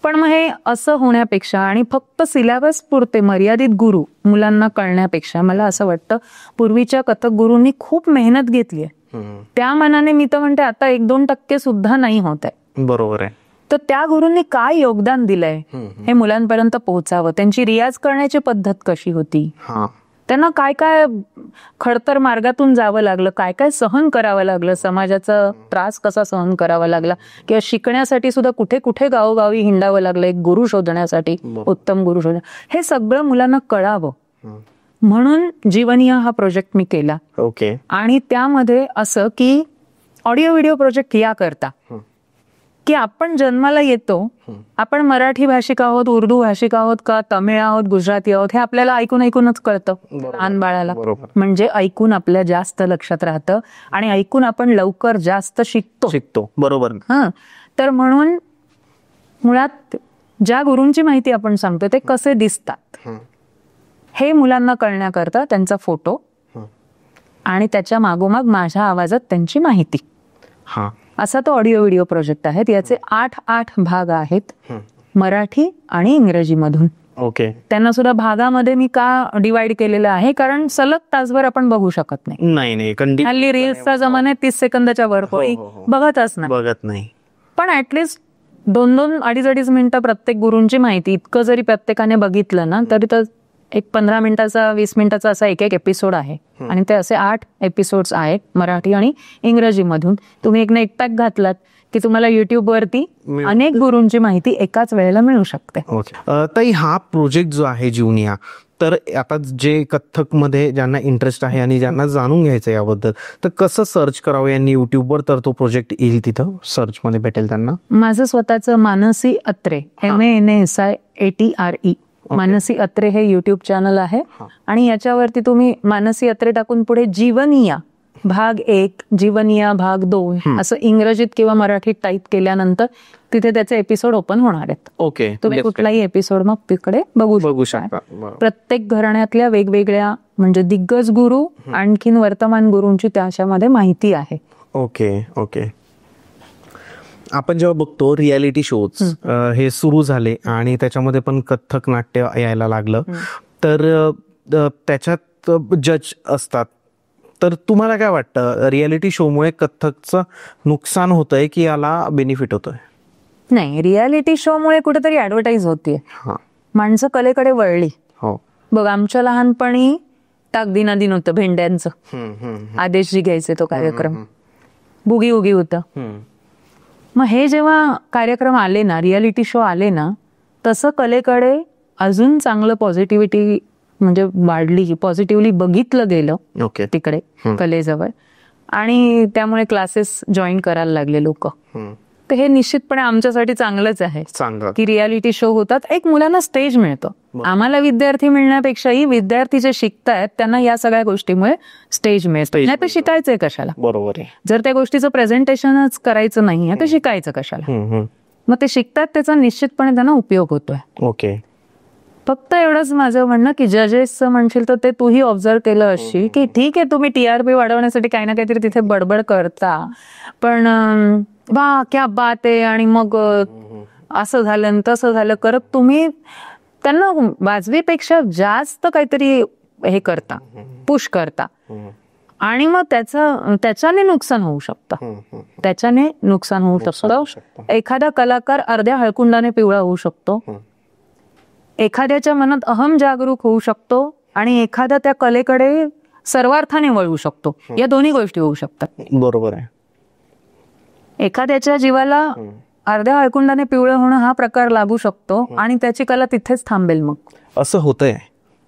पण मग हे असं होण्यापेक्षा आणि फक्त सिलेबस पुरते मर्यादित गुरु मुलांना कळण्यापेक्षा मला असं वाटतं पूर्वीच्या कथक गुरूंनी खूप मेहनत घेतली आहे. त्या मानाने मी तर म्हणते आता 1-2% सुद्धा नाही होत आहे. बरोबर आहे. तर त्या गुरूंनी काय योगदान दिलंय हे मुलांपर्यंत पोहोचावं. त्यांची रियाज करण्याची पद्धत कशी होती, त्यांना काय काय खडतर मार्गातून जावं लागलं, काय काय सहन करावं लागलं, समाजाचा त्रास कसा सहन करावा लागला, किंवा शिकण्यासाठी सुद्धा कुठे कुठे गावोगावी हिंडावं लागलं एक गुरु शोधण्यासाठी, उत्तम गुरु शोधण्या, हे सगळं मुलांना कळावं म्हणून जीवनीय हा प्रोजेक्ट मी केला. ओके. आणि त्यामध्ये असं की ऑडिओ व्हिडिओ प्रोजेक्ट या करता की आपण जन्माला येतो, आपण मराठी भाषिक आहोत, उर्दू भाषिक आहोत का तमिळ आहोत, गुजराती आहोत, हे आपल्याला ऐकून ऐकूनच कळतं लहान बाळाला. म्हणजे ऐकून आपल्या जास्त लक्षात राहतं आणि ऐकून आपण लवकर जास्त शिकतो. बरोबर. तर म्हणून मुळात ज्या गुरूंची माहिती आपण सांगतो ते कसे दिसतात हे मुलांना कळण्याकरता त्यांचा फोटो आणि त्याच्या मागोमाग माझ्या आवाजात त्यांची माहिती, असा तो ऑडिओ व्हिडिओ प्रोजेक्ट आहे. याचे 8 भाग आहेत मराठी आणि इंग्रजी मधून. ओके. त्यांना सुद्धा भागामध्ये मी का डिवाइड केलेलं आहे कारण सलग तासभर आपण बघू शकत नाही. हल्ली रील्सचा जमाना 30 सेकंदाच्या वर बघतच नाही. पण ऍटलिस्ट 2-2, 2.5 मिनिटं प्रत्येक गुरूंची माहिती इतकं जरी प्रत्येकाने बघितलं ना तरी तर एक 15 मिनिटाचा 20 मिनिटाचा असा एक एपिसोड आहे. आणि ते असे 8 एपिसोड्स आहेत मराठी आणि इंग्रजी मधून. तुम्ही एक पॅक घातलात की तुम्हाला युट्यूब वरती अनेक गुरूंची माहिती एकाच वेळेला मिळू शकते. ताई, हा प्रोजेक्ट जो आहे जीवनिया, तर आता जे कथ्थक मध्ये ज्यांना इंटरेस्ट आहे आणि ज्यांना जाणून घ्यायचं याबद्दल, तर कसं सर्च करावं यांनी युट्यूबवर, तर तो प्रोजेक्ट येईल तिथं सर्च मध्ये भेटेल त्यांना? माझं स्वतःचं मानसी अत्रे, MANSIATRE, मानसी अत्रे हे युट्यूब चॅनल आहे. आणि याच्यावरती तुम्ही मानसी अत्रे टाकून पुढे जीवनिया भाग 1, जीवनिया भाग 2 असं इंग्रजीत किंवा मराठीत टाईप केल्यानंतर तिथे त्याचे एपिसोड ओपन होणार आहेत. ओके. तुम्ही कुठलाही एपिसोड मग तिकडे बघू शकता. प्रत्येक घराण्यातल्या वेगवेगळ्या म्हणजे दिग्गज गुरु आणखीन वर्तमान गुरूंची त्याच्यामध्ये माहिती आहे. ओके. आपण जेव्हा बघतो रियालिटी शोज हे सुरू झाले आणि त्याच्यामध्ये पण कथ्थक नाट्य यायला लागलं, तर त्याच्यात जज असतात, तर तुम्हाला काय वाटतं रियालिटी शोमुळे कथ्थकचं नुकसान होतंय की याला बेनिफिट होतोय? नाही, रियालिटी शोमुळे कुठेतरी ऍडव्हर्टाईज होतीये, माणसं कलेकडे वळली. बघ, आमच्या लहानपणी टाक दिनादिन होतं भेंड्यांचं, आदेशजी घ्यायचे तो कार्यक्रम, बुगी उगी होतं. मग हे जेव्हा कार्यक्रम आले ना, रियालिटी शो आले ना, तसं कलेकडे अजून चांगलं पॉझिटिव्हिटी म्हणजे वाढली, पॉझिटिव्हली बघितलं गेलं तिकडे कलेजवळ. आणि त्यामुळे क्लासेस जॉईन करायला लागले लोक. तर हे निश्चितपणे आमच्यासाठी चांगलंच आहे की रियालिटी शो होतात, एक मुलांना स्टेज मिळतं. आम्हाला विद्यार्थी मिळण्यापेक्षाही विद्यार्थी जे शिकतायत त्यांना या सगळ्या गोष्टीमुळे स्टेज मिळतं. नाही तर शिकायचंय कशाला? बरोबर आहे. जर त्या गोष्टीचं प्रेझेंटेशनच करायचं नाही तर शिकायचं कशाला? मग ते शिकतात, त्याचा निश्चितपणे त्यांना उपयोग होतोय. ओके. फक्त एवढंच माझं म्हणणं की जजेसचं म्हणशील तर ते तूही ऑब्झर्व केलं असशील की ठीक आहे तुम्ही TRP वाढवण्यासाठी काही ना काहीतरी तिथे बडबड करता, पण वा क्या बात आहे आणि मग असं झालं तसं झालं करत तुम्ही त्यांना वाजवीपेक्षा जास्त काहीतरी हे करता, पुश करता. आणि मग त्याच्याने नुकसान होऊ शकतं. एखादा कलाकार अर्ध्या हळकुंडाने पिवळा होऊ शकतो, एखाद्याच्या मनात अहम जागरूक होऊ शकतो आणि एखादा त्या कलेकडे सर्वार्थाने वळू शकतो. या दोन्ही गोष्टी होऊ शकतात. बरोबर आहे. एखाद्याच्या जीवाला अर्ध्या हळकुंडाने पिवळं होणं हा प्रकार लागू शकतो आणि त्याची कला तिथेच थांबेल. मग असं होतंय.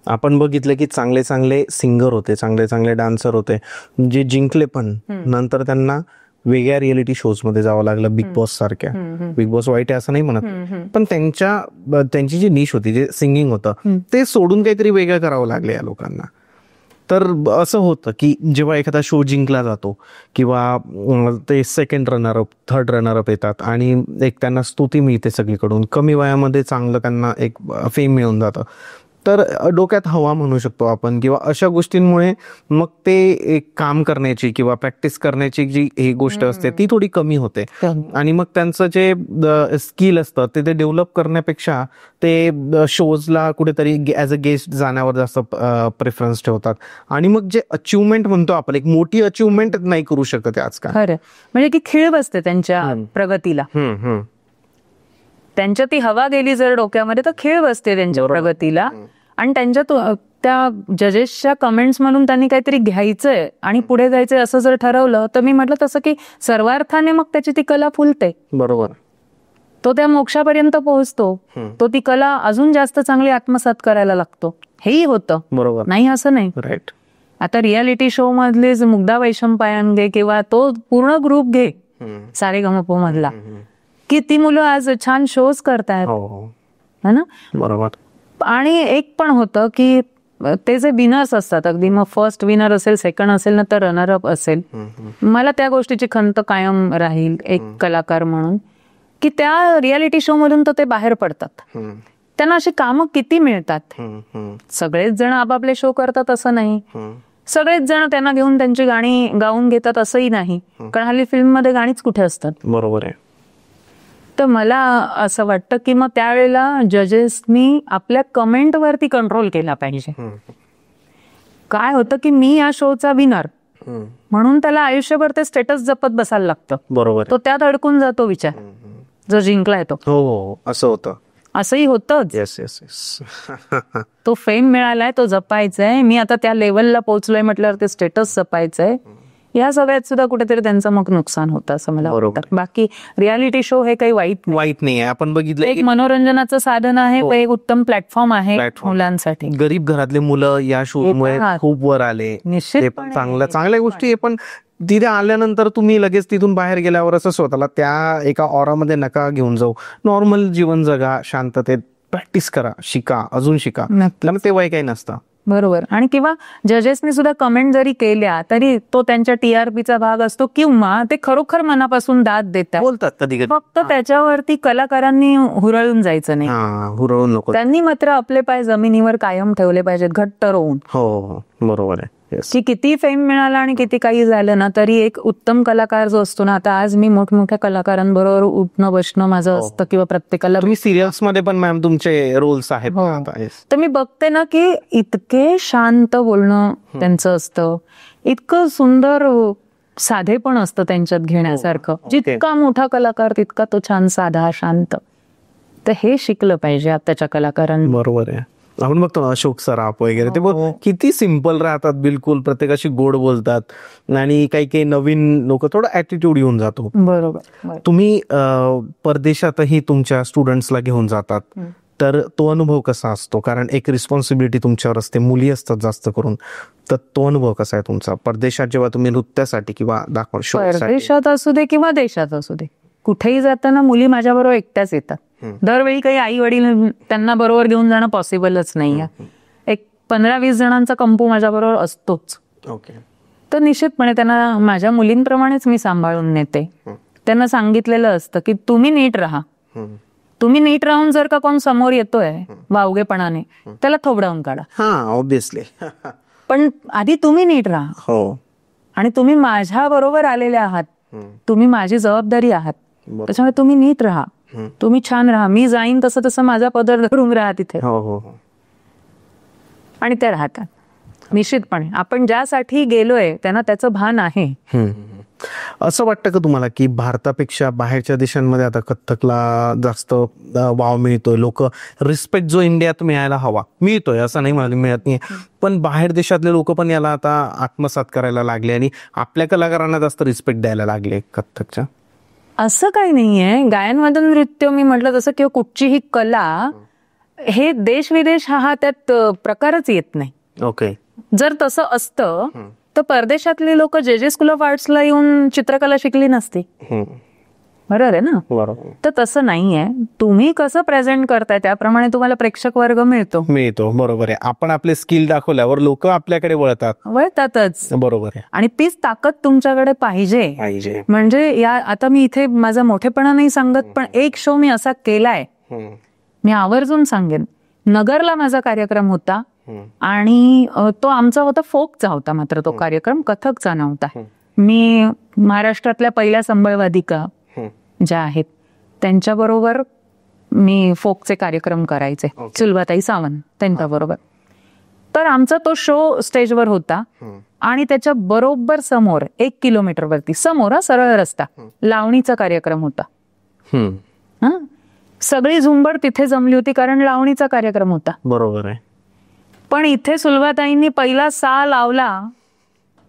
आपण बघितलं की चांगले चांगले सिंगर होते, चांगले चांगले डान्सर होते, जे जिंकले पण नंतर त्यांना वेगळ्या रियालिटी शोज मध्ये जावं लागलं, बिग बॉस सारख्या. बिग बॉस वाईट आहे असं नाही म्हणत, पण त्यांची जी निश होती, जे सिंगिंग होतं, ते सोडून काहीतरी वेगळं करावं लागलं या लोकांना. तर असं होतं की जेव्हा एखादा शो जिंकला जातो किंवा ते सेकंड रनरअप, थर्ड रनरअप येतात आणि एक त्यांना स्तुती मिळते सगळीकडून, कमी वयामध्ये चांगलं त्यांना एक फेम मिळून जातं, तर डोक्यात हवा म्हणू शकतो आपण, किंवा अशा गोष्टींमुळे मग ते एक काम करण्याची किंवा प्रॅक्टिस करण्याची जी ही गोष्ट असते ती थोडी कमी होते. आणि मग त्यांचं जे स्किल असतं ते डेव्हलप करण्यापेक्षा ते शोजला कुठेतरी ॲज अ गेस्ट जाण्यावर जास्त प्रेफरन्स ठेवतात. आणि मग जे अचिव्हमेंट म्हणतो आपण, एक मोठी अचिव्हमेंट नाही करू शकत आजकाल. खरं म्हणजे की खीळ बसते त्यांच्या प्रगतीला. त्यांच्या ती हवा गेली जर डोक्यामध्ये तर खीळ बसते त्यांच्या प्रगतीला. आणि त्यांच्या त्या जजेसच्या कमेंट्स म्हणून त्यांनी काहीतरी घ्यायचंय आणि पुढे जायचंय असं जर ठरवलं तर मी म्हटलं तसं की सर्वार्थाने मग त्याची ती कला फुलते. बरोबर. तो त्या मोक्षापर्यंत पोहोचतो. तो ती कला अजून जास्त चांगली आत्मसात करायला लागतो. हेही होतं. बरोबर. नाही असं नाही. राईट. आता रियालिटी शो मधले मुग्धा वैशंपायन घे किंवा तो पूर्ण ग्रुप घे सारेगमप मधला, की ती मुलं आज छान शोज करतायत है ना. बरोबर. आणि एक पण होतं की ते जे विनर्स असतात, अगदी मग फर्स्ट विनर असेल, सेकंड असेल ना तर रनर अप असेल, मला त्या गोष्टीची खंत कायम राहील एक कलाकार म्हणून, की त्या रियालिटी शो मधून तर ते बाहेर पडतात. त्यांना अशी कामं किती मिळतात. सगळेच जण आपापले शो करतात असं नाही. सगळेच जण त्यांना घेऊन त्यांची गाणी गाऊन घेतात असंही नाही. कारण हल्ली फिल्म मध्ये गाणीच कुठे असतात. बरोबर आहे. तर मला असं वाटतं की मग त्यावेळेला जजेसनी आपल्या कमेंट वरती कंट्रोल केला पाहिजे. काय होतं की मी या शोचा विनर म्हणून त्याला आयुष्यभर ते स्टेटस जपत बसायला लागतं. बरोबर. तो त्यात अडकून जातो विचार, जो जिंकलाय तो. हो, असं होतं. असंही होतंच. Yes yes yes. तो फेम मिळालाय, तो जपायचाय. मी आता त्या लेवलला पोहोचलोय म्हटल्यावर ते स्टेटस जपायचंय. या सगळ्यात सुद्धा कुठेतरी त्यांचं मग नुकसान होतं असं मला वाटतं. बाकी रियालिटी शो हे काही वाईट नाही आहे. आपण बघितलं एक मनोरंजनाचं साधन आहे, एक उत्तम प्लॅटफॉर्म आहे मुलांसाठी. गरीब घरातले मुलं या शो मुळे खूप वर आले. निश्चित चांगल्या गोष्टी आहे. पण तिथे आल्यानंतर तुम्ही लगेच तिथून बाहेर गेल्यावर असं स्वतःला त्या एका ऑरामध्ये नका घेऊन जाऊ. नॉर्मल जीवन जगा, शांततेत प्रॅक्टिस करा, शिका, अजून शिका. ते वय काही नसतं. बरोबर. आणि किंवा जजेसनी सुद्धा कमेंट जरी केल्या तरी तो त्यांच्या TRPचा भाग असतो, किंवा ते खरोखर मनापासून दाद देतात, बोलतात कधी कधी. फक्त त्याच्यावरती कलाकारांनी हुरळून जायचं नाही. हुरळून नको. त्यांनी मात्र आपले पाय जमिनीवर कायम ठेवले पाहिजेत, घट्ट रोवून. हो, बरोबर आहे. की किती फेम मिळाला आणि किती काही झालं ना तरी एक उत्तम कलाकार जो असतो ना, आता आज मी मोठमोठ्या कलाकारांबरोबर उठणं बसणं माझं असतं, किंवा प्रत्येकाला तुम्ही सिरियल्स मध्ये पण मॅम तुमचे रोल्स आहेत. तर मी बघते ना की इतके शांत बोलणं त्यांचं असतं, इतकं सुंदर साधेपण असतं त्यांच्यात घेण्यासारखं. जितका मोठा कलाकार तितका तो छान साधा शांत. तर हे शिकलं पाहिजे आताच्या कलाकारांनी. बरोबर आहे. आपण बघतो ना अशोक सराफ वगैरे, ते किती सिम्पल राहतात, बिलकुल प्रत्येकाशी गोड बोलतात. आणि काही नवीन लोक थोडं ऍटिट्यूड येऊन जातो. बरोबर. तुम्ही परदेशातही तुमच्या स्टुडंट्सला घेऊन जातात, तर तो अनुभव कसा असतो? कारण एक रिस्पॉन्सिबिलिटी तुमच्यावर असते, मुली असतात जास्त करून. तर तो अनुभव कसा आहे तुमचा परदेशात जेव्हा तुम्ही नृत्यासाठी किंवा परदेशात असू दे किंवा देशात असू दे, कुठेही जाताना मुली माझ्याबरोबर एकट्याच येतात. दरवेळी काही आई वडील त्यांना बरोबर घेऊन जाणं पॉसिबलच नाहीये. एक 15-20 जणांचा कंपू माझ्याबरोबर असतोच. तर निश्चितपणे त्यांना माझ्या मुलींप्रमाणेच मी सांभाळून नेते. त्यांना सांगितलेलं असतं की तुम्ही नीट राहा. तुम्ही नीट राहून जर का कोण समोर येतोय वावगेपणाने, त्याला थोबडावून काढा. ऑब्विसली. पण आधी तुम्ही नीट राहा. आणि तुम्ही माझ्या बरोबर आलेले आहात, तुम्ही माझी जबाबदारी आहात, त्याच्यामुळे तुम्ही नीट राहा, तुम्ही छान राहा. मी जाईन तसं तसं माझा पदर धरून राहा तिथे. आणि ते राहतात निश्चितपणे. आपण ज्यासाठी गेलोय त्यांना त्याचं भान आहे. असं वाटतं का तुम्हाला की भारतापेक्षा बाहेरच्या देशांमध्ये आता कथ्थकला जास्त वाव मिळतोय? लोक रिस्पेक्ट जो इंडियात मिळायला हवा मिळतोय असं नाही मला मिळत नाही, पण बाहेर देशातले लोक पण याला आता आत्मसात करायला लागले आणि आपल्या कलाकारांना जास्त रिस्पेक्ट द्यायला लागले कथ्थकच्या? असं काही नाहीये. गायनवादन नृत्य मी म्हटलं तसं किंवा कुठचीही कला, हे देश विदेश हा त्यात प्रकारच येत नाही. ओके. जर तसं असतं तर परदेशातली लोक JJ स्कूल ऑफ आर्ट्सला येऊन चित्रकला शिकली नसती. बरोबर आहे ना? बरोबर. तर तसं नाहीये. तुम्ही कसं प्रेझेंट करताय त्याप्रमाणे तुम्हाला प्रेक्षक वर्ग मिळतो. बरोबर आहे. आपण आपले स्किल दाखवल्यावर लोक आपल्याकडे वळतातच. बरोबर आहे. आणि तीच ताकद तुमच्याकडे पाहिजे. म्हणजे आता मी इथे माझा मोठेपणा नाही सांगत, पण एक शो मी असा केलाय, मी आवर्जून सांगेन नगरला माझा कार्यक्रम होता आणि तो आमचा होता फोकचा होता, मात्र तो कार्यक्रम कथकचा नव्हता. मी महाराष्ट्रातल्या पहिल्या संबळवादिका ज्या आहेत त्यांच्याबरोबर मी फोकचे कार्यक्रम करायचे, सुलभाताई सावंत त्यांच्याबरोबर. तर आमचा तो शो स्टेजवर होता आणि त्याच्या बरोबर समोर 1 किलोमीटरवरती समोर सरळ रस्ता लावणीचा कार्यक्रम होता. सगळी झुंबड तिथे जमली होती कारण लावणीचा कार्यक्रम होता. बरोबर आहे. पण इथे सुलभाताईंनी पहिला सा लावला,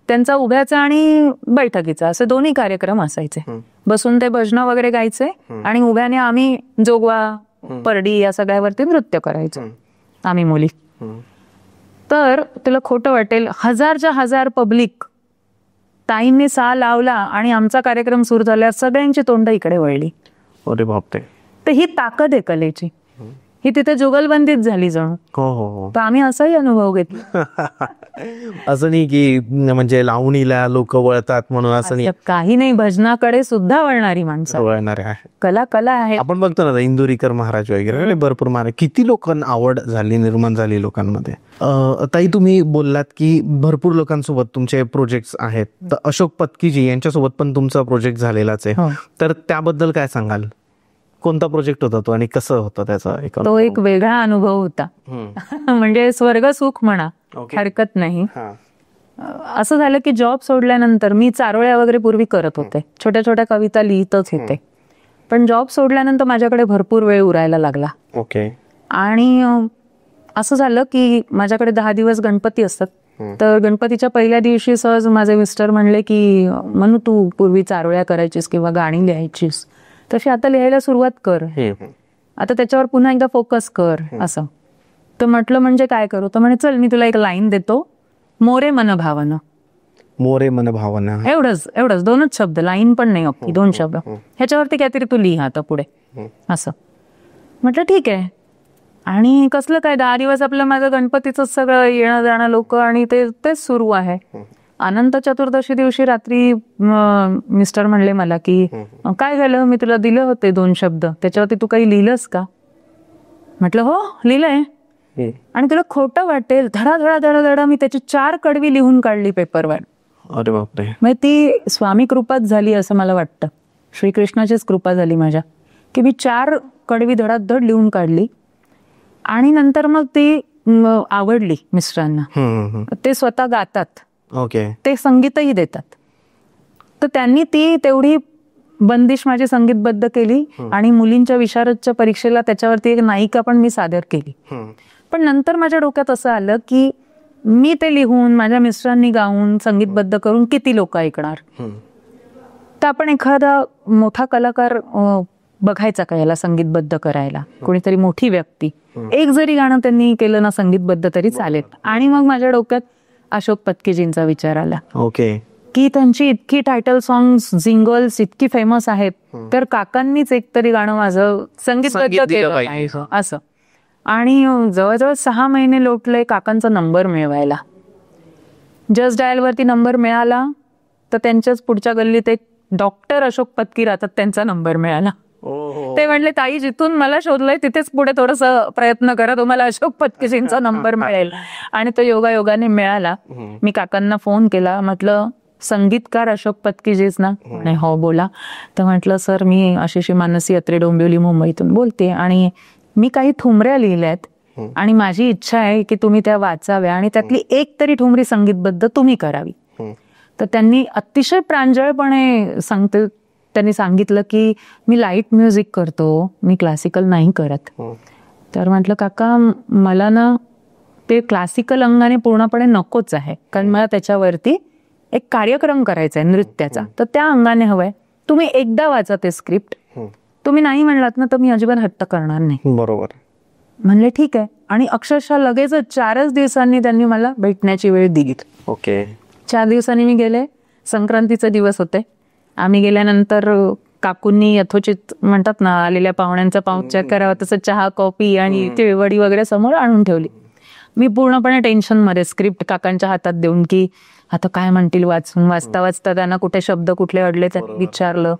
त्यांचा उभ्याचा आणि बैठकीचा असे दोन्ही कार्यक्रम असायचे. बसून ते भजनं वगैरे गायचे आणि उभ्याने आम्ही जोगवा परडी या सगळ्यावरती नृत्य करायचो आम्ही मुली. तर तुला खोटं वाटेल, 1000 पब्लिक ताईंनी सा लावला आणि आमचा कार्यक्रम सुरू झाल्यावर सगळ्यांची तोंड इकडे वळली. अरे बापरे. तर ही ताकद आहे कलेची, ही तिथे जुगलबंदीत झाली जणू. हो. तर आम्ही असाही अनुभव घेतला. असं नाही की म्हणजे लावणीला लोक वळतात म्हणून असं नाही, काही नाही, भजनाकडे सुद्धा वळणारी माणसं वळणारे आहे. कला आहे. आपण बघतो ना इंदुरीकर महाराज वगैरे भरपूर महाराज, किती लोकांना आवड झाली, निर्माण झाली लोकांमध्ये. ताई तुम्ही बोललात की भरपूर लोकांसोबत तुमचे प्रोजेक्ट आहेत, तर अशोक पत्कीजी यांच्यासोबत पण तुमचा प्रोजेक्ट झालेलाच आहे. तर त्याबद्दल काय सांगाल? कोणता प्रोजेक्ट होता तो आणि कसं होता त्याचा? तो एक वेगळा अनुभव होता. म्हणजे स्वर्ग सुख म्हणा, हरकत नाही. असं झालं की जॉब सोडल्यानंतर मी चारोळ्या वगैरे पूर्वी करत होते, छोट्या छोट्या कविता लिहितच होते. पण जॉब सोडल्यानंतर माझ्याकडे भरपूर वेळ उरायला लागला. आणि असं झालं की माझ्याकडे 10 दिवस गणपती असतात. तर गणपतीच्या पहिल्या दिवशी सहज माझे मिस्टर म्हणले की मनू तू पूर्वी चारोळ्या करायचीस किंवा गाणी लिहायचीस, तशी आता लिहायला सुरुवात कर, आता त्याच्यावर पुन्हा एकदा फोकस कर असं. तर म्हटलं म्हणजे काय करू? तर म्हणे चल मी तुला एक लाईन देतो, मोरे मन भावना. मोरे मन भावना, एवढंच 2च शब्द, लाईन पण नाही अख्खी, 2 शब्द. ह्याच्यावरती काहीतरी तू लिहा आता पुढे असं. म्हटलं ठीक आहे. आणि कसलं काय 10 दिवस आपलं माझं गणपतीचं सगळं येणं जाणं लोक आणि तेच सुरू आहे. अनंत चतुर्दशी दिवशी रात्री मिस्टर म्हणले मला की काय झालं, मी तुला दिलं होते 2 शब्द, त्याच्यावरती तू काही लिहिलंस का? म्हटलं हो लिहिलंय. आणि तुला खोटं वाटेल, धडा मी त्याची 4 कडवी लिहून काढली पेपरवर. अरे बापरे. मग ती स्वामी कृपाच झाली असं मला वाटतं, श्रीकृष्णाचीच कृपा झाली माझ्या, की मी 4 कडवी धडाधड लिहून काढली. आणि नंतर मग ती आवडली मिस्टरांना. ते स्वतः गातात, ते संगीतही देतात. तर त्यांनी ती तेवढी बंदिश माझी संगीतबद्ध केली आणि मुलींच्या विशारदच्या परीक्षेला त्याच्यावरती एक नायिका पण मी सादर केली. पण नंतर माझ्या डोक्यात असं आलं की मी ते लिहून माझ्या मिस्टरांनी गाऊन संगीतबद्ध करून किती लोक ऐकणार. तर आपण एखादा मोठा कलाकार बघायचा का याला संगीतबद्ध करायला, कोणीतरी मोठी व्यक्ती, एक जरी गाणं त्यांनी केलं ना संगीतबद्ध तरी चालेल. आणि मग माझ्या डोक्यात अशोक पत्कीजींचा विचार आला की त्यांची इतकी टायटल सॉंग्स जिंगल्स इतकी फेमस आहेत, तर काकांनीच एकतरी गाणं माझं संगीतबद्ध केलं असं. आणि जवळजवळ 6 महिने लोटले काकांचा नंबर मिळवायला. जस्ट डायल वरती नंबर मिळाला तर त्यांच्याच पुढच्या गल्लीत एक डॉक्टर अशोक पत्की राहतात, त्यांचा नंबर मिळाला. ते म्हणले ताई जिथून मला शोधलंय तिथेच पुढे थोडस प्रयत्न करा, तुम्हाला अशोक पत्कीजींचा नंबर मिळेल. आणि तो योगायोगाने मिळाला. मी काकांना फोन केला, म्हटलं संगीतकार अशोक पत्कीजीच ना? म्हणे हो बोला. तर म्हटलं सर मी अशी मानसी अत्रे डोंबिवली मुंबईतून बोलते आणि मी काही ठुमऱ्या लिहिल्यात आणि माझी इच्छा आहे की तुम्ही त्या वाचाव्या आणि त्यातली एक तरी ठुमरी संगीतबद्ध तुम्ही करावी. तर त्यांनी अतिशय प्रांजळपणे त्यांनी सांगितलं की मी लाईट म्युझिक करतो, मी क्लासिकल नाही करत. तर म्हटलं काका मला ना ते क्लासिकल अंगाने पूर्णपणे नकोच आहे, कारण मला त्याच्यावरती एक कार्यक्रम करायचा आहे नृत्याचा, तर त्या अंगाने हवंय. तुम्ही एकदा वाचा ते स्क्रिप्ट, तुम्ही नाही म्हणलात ना तर मी अजिबात हट्ट करणार नाही. बरोबर म्हणले ठीक आहे. आणि अक्षरशः लगेचच 4च दिवसांनी त्यांनी मला भेटण्याची वेळ दिली. 4 दिवसांनी मी गेले. संक्रांतीचे दिवस होते. आम्ही गेल्यानंतर काकूंनी यथोचित म्हणतात ना आलेल्या पाहुण्यांचा पाहुणचार करावा तसं चहा कॉफी आणि तिळवडी वगैरे समोर आणून ठेवली. मी पूर्णपणे टेन्शन मध्ये स्क्रिप्ट काकांच्या हातात देऊन की आता काय म्हणतील वाचून. वाचता त्यांना कुठे शब्द कुठले अडले त्यांनी विचारलं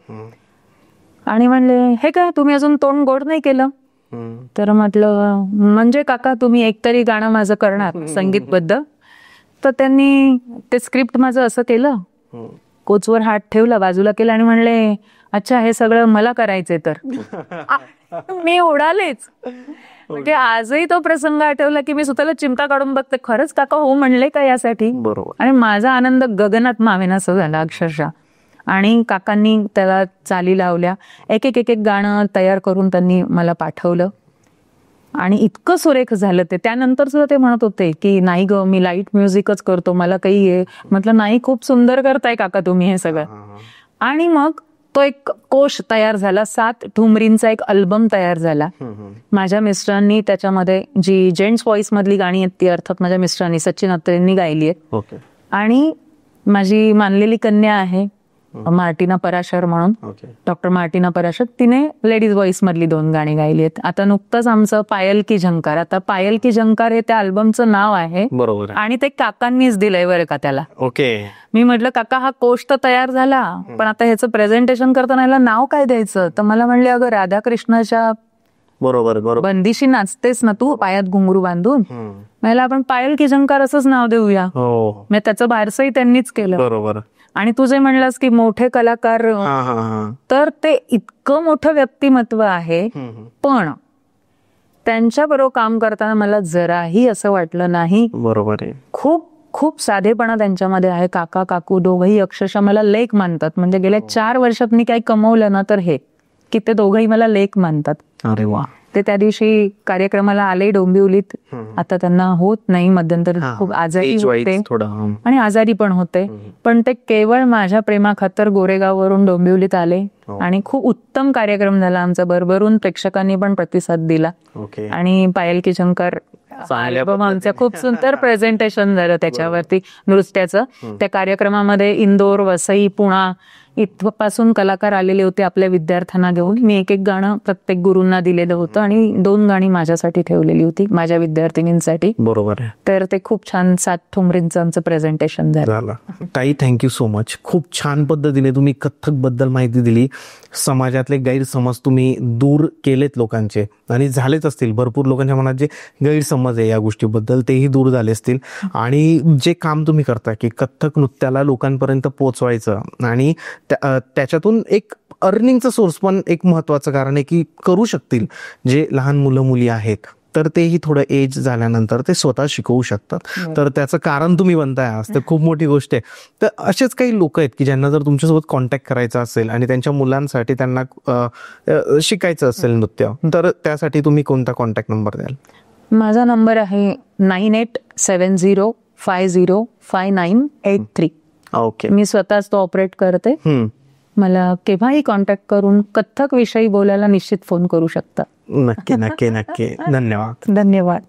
आणि म्हणले हे काय तुम्ही अजून तोंड गोड नाही केलं. तर म्हटलं म्हणजे काका तुम्ही एकतरी गाणं माझं करणार संगीतबद्ध. तर त्यांनी ते स्क्रिप्ट माझं असं केलं, कोचवर हात ठेवला, बाजूला केला आणि म्हणले अच्छा हे सगळं मला करायचंय तर. मी उडालेच. म्हणजे आजही तो प्रसंग आठवला की मी स्वतःला चिमटा काढून बघते, खरंच काका हो म्हणले का यासाठी. बरोबर. आणि माझा आनंद गगनात मावेनासा झाला अक्षरशः. आणि काकांनी त्याला चाली लावल्या, एक एक गाणं तयार करून त्यांनी मला पाठवलं आणि इतकं सुरेख झालं ते. त्यानंतर सुद्धा ते म्हणत होते की नाही ग मी लाईट म्युझिकच करतो, मला काही म्हटलं नाही खूप सुंदर करताय काका तुम्ही हे सगळं. आणि मग तो एक कोश तयार झाला, 7 ठुमरींचा एक अल्बम तयार झाला. माझ्या मिस्टरांनी त्याच्यामध्ये जी जेंट्स व्हॉइस मधली गाणी आहेत ती अर्थात माझ्या मिस्टरांनी सचिन अत्रेंनी गायली आहेत. आणि माझी मानलेली कन्या आहे मार्टिना पराशर म्हणून, डॉक्टर मार्टिना पराशर, तिने लेडीज व्हॉइस मधली 2 गाणी गायली आहेत. आता नुकतंच आमचं पायल की झंकार, आता पायल की झंकार हे त्या अल्बमचं नाव आहे. बरोबर. आणि ते काकांनीच दिलंय बरं का त्याला. ओके. मी म्हटलं काका हा कोश तर तयार झाला, पण आता ह्याचं प्रेझेंटेशन करताना याला नाव काय द्यायचं. तर मला म्हणले अगं राधाकृष्णाच्या बरोबर बरोबर बंदिशी नाचतेस ना तू पायात घुंगरू बांधून, मला आपण पायल की झंकार असंच नाव देऊया. मग त्याचं बारसंही त्यांनीच केलं. बरोबर. आणि तू जे म्हणलास की मोठे कलाकार, तर ते इतकं मोठं व्यक्तिमत्व आहे, पण त्यांच्याबरोबर काम करताना मला जराही असं वाटलं नाही. बरोबर आहे. खूप खूप साधेपणा त्यांच्यामध्ये आहे. काका काकू दोघंही अक्षरशः मला लेक मानतात. म्हणजे गेल्या 4 वर्षात मी काही कमवलं ना तर हे की ते दोघंही मला लेक मानतात. अरे वा. ते त्या दिवशी कार्यक्रमाला आले डोंबिवलीत. आता त्यांना होत नाही, मध्यंतरी खूप आजारी होते आणि आजारी पण होते, पण ते केवळ माझ्या प्रेमाखातर गोरेगाववरून डोंबिवलीत आले आणि खूप उत्तम कार्यक्रम झाला आमचा. भरभरून प्रेक्षकांनी पण प्रतिसाद दिला. आणि पायल की झंकार अल्बम आमचं खूप सुंदर प्रेझेंटेशन झालं त्याच्यावरती नृत्याचं. त्या कार्यक्रमामध्ये इंदोर, वसई, पुणा इथपासून कलाकार आलेले होते आपल्या विद्यार्थ्यांना घेऊन. मी एक गाणं प्रत्येक गुरूंना दिलेलं होतं आणि 2 गाणी माझ्यासाठी ठेवलेली होती, माझ्या विद्यार्थिनींसाठी. बरोबर आहे. तर ते खूप छान 7 ठुमरींचं आमचं प्रेझेंटेशन झालं. ताई थँक्यू सो मच. खूप छान पद्धतीने तुम्ही कथ्थक बद्दल माहिती दिली. समाजातले गैरसमज तुम्ही दूर केलेत लोकांचे, आणि झालेच असतील. भरपूर लोकांच्या मनात जे गैरसमज आहे या गोष्टीबद्दल तेही दूर झाले असतील. आणि जे काम तुम्ही करता की कथ्थक नृत्याला लोकांपर्यंत पोहोचवायचं आणि त्याच्यातून एक अर्निंगचा सोर्स पण एक महत्वाचं कारण आहे की करू शकतील जे लहान मुलं मुली आहेत, तर तेही थोडं एज झाल्यानंतर ते स्वतः शिकवू शकतात. तर त्याचं कारण तुम्ही बनताय आज, तर खूप मोठी गोष्ट आहे. तर असेच काही लोक आहेत की ज्यांना जर तुमच्यासोबत कॉन्टॅक्ट करायचा असेल आणि त्यांच्या मुलांसाठी त्यांना शिकायचं असेल नृत्य, तर त्यासाठी तुम्ही कोणता कॉन्टॅक्ट नंबर द्याल? माझा नंबर आहे 9870505983. ओके. मी स्वतःच तो ऑपरेट करते. मला केव्हाही कॉन्टॅक्ट करून कथ्थक विषयी बोलायला निश्चित फोन करू शकता. नक्की नक्की नक्की. धन्यवाद. धन्यवाद.